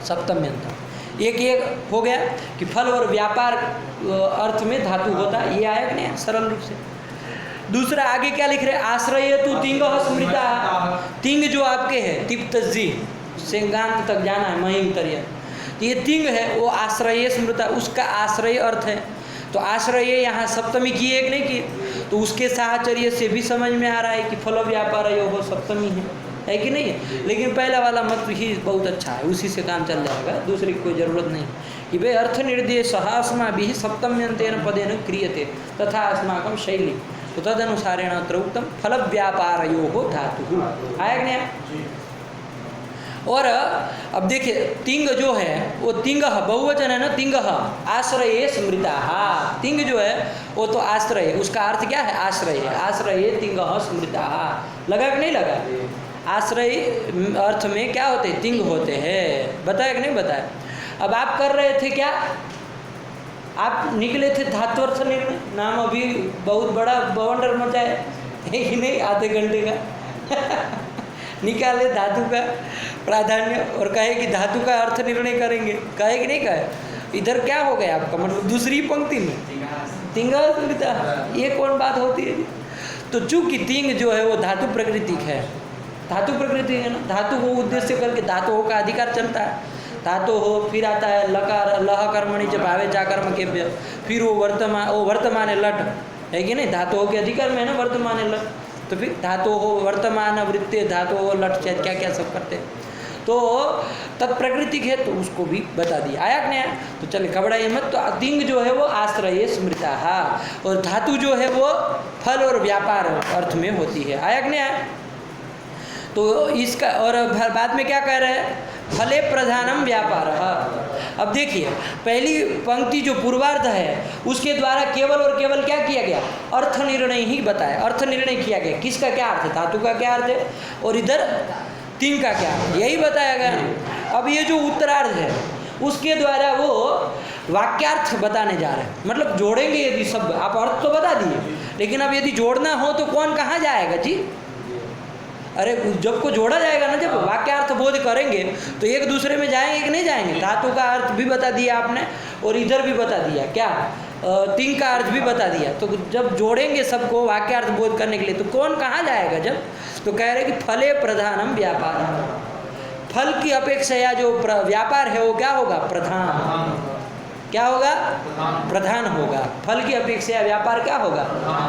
सप्तम्यंत। एक हो गया कि फल और व्यापार अर्थ में धातु होता, ये आया कि नहीं सरल रूप से। दूसरा आगे क्या लिख रहे हैं, आश्रय तु तिंग स्मृता, तिंग जो आपके है तिप्तजी सिंगांत तक जाना है, महिम तरिया, ये तिंग है वो आश्रय स्मृता, उसका आश्रय अर्थ है। तो आश्रय यहाँ सप्तमी की एक नहीं की, तो उसके साहचर्य से भी समझ में आ रहा है कि फल व्यापार यो सप्तमी है कि नहीं है। लेकिन पहला वाला मत ही बहुत अच्छा है, उसी से काम चल जाएगा, दूसरी कोई ज़रूरत नहीं कि भाई अर्थ निर्देश अस्माभिः सप्तम्यंतेन पदेन क्रियते तथा अस्माकं शैली, तो तदनुसारेण अत्र उक्तम फल व्यापारयोः धातुः, आया कि नहीं। और अब देखिए तिंग जो है वो तिंग बहुवचन है ना, तिंग आश्रय स्मृता, तिंग जो है वो तो आश्रय, उसका अर्थ क्या है, आश्रय है। आश्रय तिंग स्मृता, लगा कि नहीं लगा, आश्रय अर्थ में क्या होते हैं, तिंग होते हैं, बताया कि नहीं बताया। अब आप कर रहे थे क्या, आप निकले थे धात्वर्थ निर्णय, नाम अभी बहुत बड़ा बवंडर मचा है कि नहीं, आधे घंटे का निकाले धातु का प्राधान्य और कहे कि धातु का अर्थ निर्णय करेंगे, कहे कि नहीं कहे। इधर क्या हो गया आपका, मतलब दूसरी पंक्ति में तिंगा स्मृता, ये कौन बात होती है। तो चूंकि तिंग जो है वो धातु प्रकृतिक है, धातु प्रकृति है ना, धातु को उद्देश्य करके धातुओं का अधिकार चलता है। धातु हो फिर आता है लकार, लह कर्मणि च भावे चाकर्म के, फिर वो वर्तमान लट है कि नहीं, धातुओं के अधिकार में है ना वर्तमान लट। तो फिर धातु हो वर्तमान वृत्ते, धातु हो लट चेत, क्या क्या सब करते हैं। तो तत्प्रकृतिक है तो उसको भी बता दिया, आया कि नहीं आया। तो चले घबराइए मत। तो तिंग जो है वो आश्रय स्मृता, और धातु जो है वो फल और व्यापार अर्थ में होती है, आया कि नहीं आया। तो इसका और बाद में क्या कह रहे हैं, फले प्रधानम व्यापार। अब देखिए पहली पंक्ति जो पूर्वार्ध है उसके द्वारा केवल और केवल क्या किया गया, अर्थ निर्णय ही बताया, अर्थ निर्णय किया गया, किसका क्या अर्थ है, धातु का क्या अर्थ है, और इधर तिंग का क्या अर्थ, यही बताया गया। अब ये जो उत्तरार्ध है उसके द्वारा वो वाक्यार्थ बताने जा रहे हैं, मतलब जोड़ेंगे यदि शब्द, आप अर्थ तो बता दिए, लेकिन अब यदि जोड़ना हो तो कौन कहाँ जाएगा जी, अरे जब को जोड़ा जाएगा ना, जब वाक्यार्थ बोध करेंगे तो एक दूसरे में जाएंगे कि नहीं जाएंगे। धातु का अर्थ भी बता दिया आपने और इधर भी बता दिया, क्या तिंग का अर्थ भी बता दिया। तो जब जोड़ेंगे सबको वाक्यार्थ बोध करने के लिए तो कौन कहाँ जाएगा जब? तो कह रहे कि फले प्रधानम व्यापार, फल की अपेक्षा जो व्यापार है वो क्या होगा? प्रधान। क्या होगा? प्रधान होगा। फल की अपेक्षा व्यापार क्या होगा?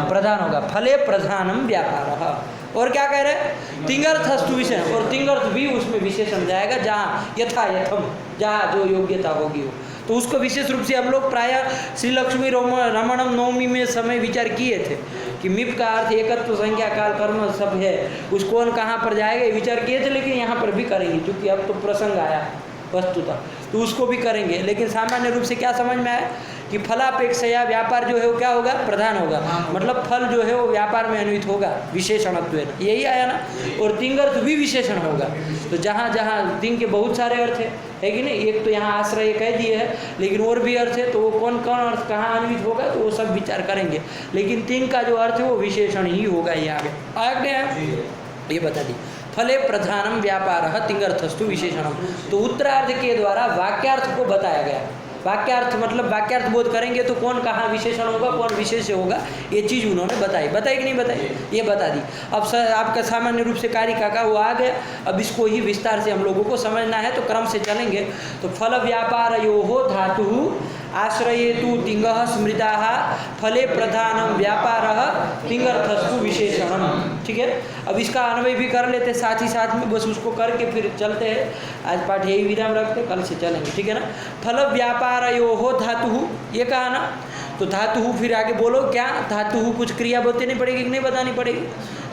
प्रधान होगा। फले प्रधानम व्यापार। और क्या कह रहे? तिंगर्थस्तु विशेषण, और तिंगर्थ भी उसमें विशेषण जाएगा जहाँ यथा यथम, जहाँ जो योग्यता होगी वो। तो उसको विशेष रूप से हम लोग प्रायः श्री लक्ष्मी रमणम नवमी में समय विचार किए थे कि मिप का अर्थ एकत्व संख्या काल कर्म सब है, उस कौन कहाँ पर जाएगा ये विचार किए थे। लेकिन यहाँ पर भी करेंगे क्योंकि अब तो प्रसंग आया वस्तुतः, तो उसको भी करेंगे। लेकिन सामान्य रूप से क्या समझ में आया कि फलापेक्षा व्यापार जो है वो क्या होगा? प्रधान होगा। मतलब फल जो है वो व्यापार में अन्वित होगा विशेषणत्व, यही आया ना। और तिंगर्थ भी विशेषण होगा। तो जहाँ जहाँ तिंग के बहुत सारे अर्थ है कि नहीं, एक तो यहाँ आश्रय कह दिए है, लेकिन और भी अर्थ है, तो वो कौन कौन अर्थ कहाँ अन्वित होगा तो वो सब विचार करेंगे। लेकिन तिंग का जो अर्थ है वो विशेषण ही होगा। ये आगे ये बता दी। फले प्रधानम व्यापार तिंगर्थस्तु विशेषणम। तो उत्तरार्ध के द्वारा वाक्यार्थ को बताया गया। वाक्यार्थ मतलब वाक्यार्थ बोध करेंगे तो कौन कहाँ विशेषण होगा, कौन विशेष्य होगा, ये चीज़ उन्होंने बताई कि नहीं बताई? ये बता दी। अब आपका सामान्य रूप से कारिका का वो आ गया। अब इसको ही विस्तार से हम लोगों को समझना है, तो क्रम से चलेंगे। तो फल व्यापार यो धातु आश्रयेतु तिंगः स्मृता फले प्रधानम व्यापार तिंगर्थस्तु विशेषणम। ठीक है, अब इसका अन्वय भी कर लेते साथ ही साथ में, बस उसको करके फिर चलते हैं। आज पाठ यही विराम रखते, कल से चलेंगे। ठीक है ना। फल व्यापार यो धातु, ये कहा ना। तो धातु फिर आगे बोलो क्या? धातु कुछ क्रिया बतानी पड़ेगी कि नहीं बतानी पड़ेगी?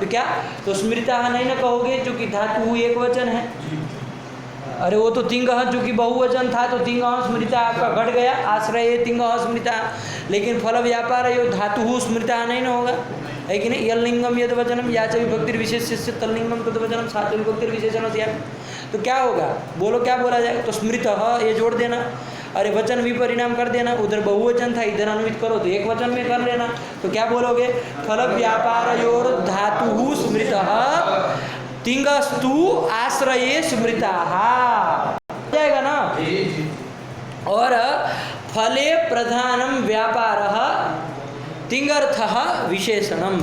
तो क्या? तो स्मृता नहीं ना कहोगे क्योंकि धातु एक वचन है। अरे वो तो तिंगः जो कि बहुवचन था, तो तिंगः स्मृता आपका घट गया, आश्रय तिंगः स्मृता। लेकिन फल व्यापार यो धातु स्मृता नहीं ना होगा, है कि नहीं? यलिंगम यद वचनम या च विभक्तिर विशेष्य तल्लिंगम तद वचनम साथ विभक्तिर विशेषण से। तो क्या होगा? बोलो क्या बोला जाएगा? तो स्मृतः ये जोड़ देना, अरे वचन भी परिणाम कर देना। उधर बहुवचन था, इधर अन्वित करो तो एक वचन में कर लेना। तो क्या बोलोगे? फल व्यापारयोर धातु स्मृतः तिंगस्तु आश्रये स्मृता जाएगा ना। और फले प्रधानम व्यापार तिंगर्थः विशेषणम।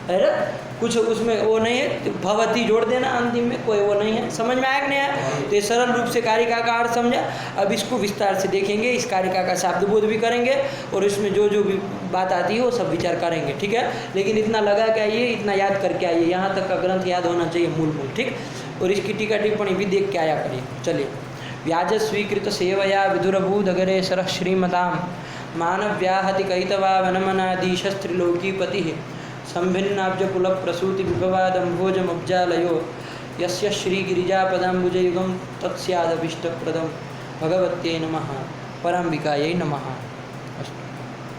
अरे कुछ उसमें वो नहीं है, भवती जोड़ देना अंतिम में, कोई वो नहीं है। समझ में आया कि नहीं आया? तो ये सरल रूप से कारिका का अर्थ समझा। अब इसको विस्तार से देखेंगे, इस कारिका का शब्द बोध भी करेंगे और इसमें जो जो भी बात आती है वो सब विचार करेंगे। ठीक है, लेकिन इतना लगा के आइए, इतना याद करके आइए, यहाँ तक का ग्रंथ याद होना चाहिए मूल। ठीक, और इसकी टीका टिप्पणी भी देख के आया करिए। चलिए। व्याज स्वीकृत सेवया विदुरभूदगरे सरः श्रीमताम मानव्याहति कैतवा वनमनादीशस्त्रिलोकीपति संभिन्नाब्ज कुल प्रसूति विभवादम्भोजमब्जालयो यस्य श्रीगिरिजापदाम्बुजयुगं तत्स्यादभीष्टप्रदं भगवत्यै नमः। पराम्बिकायै नमः।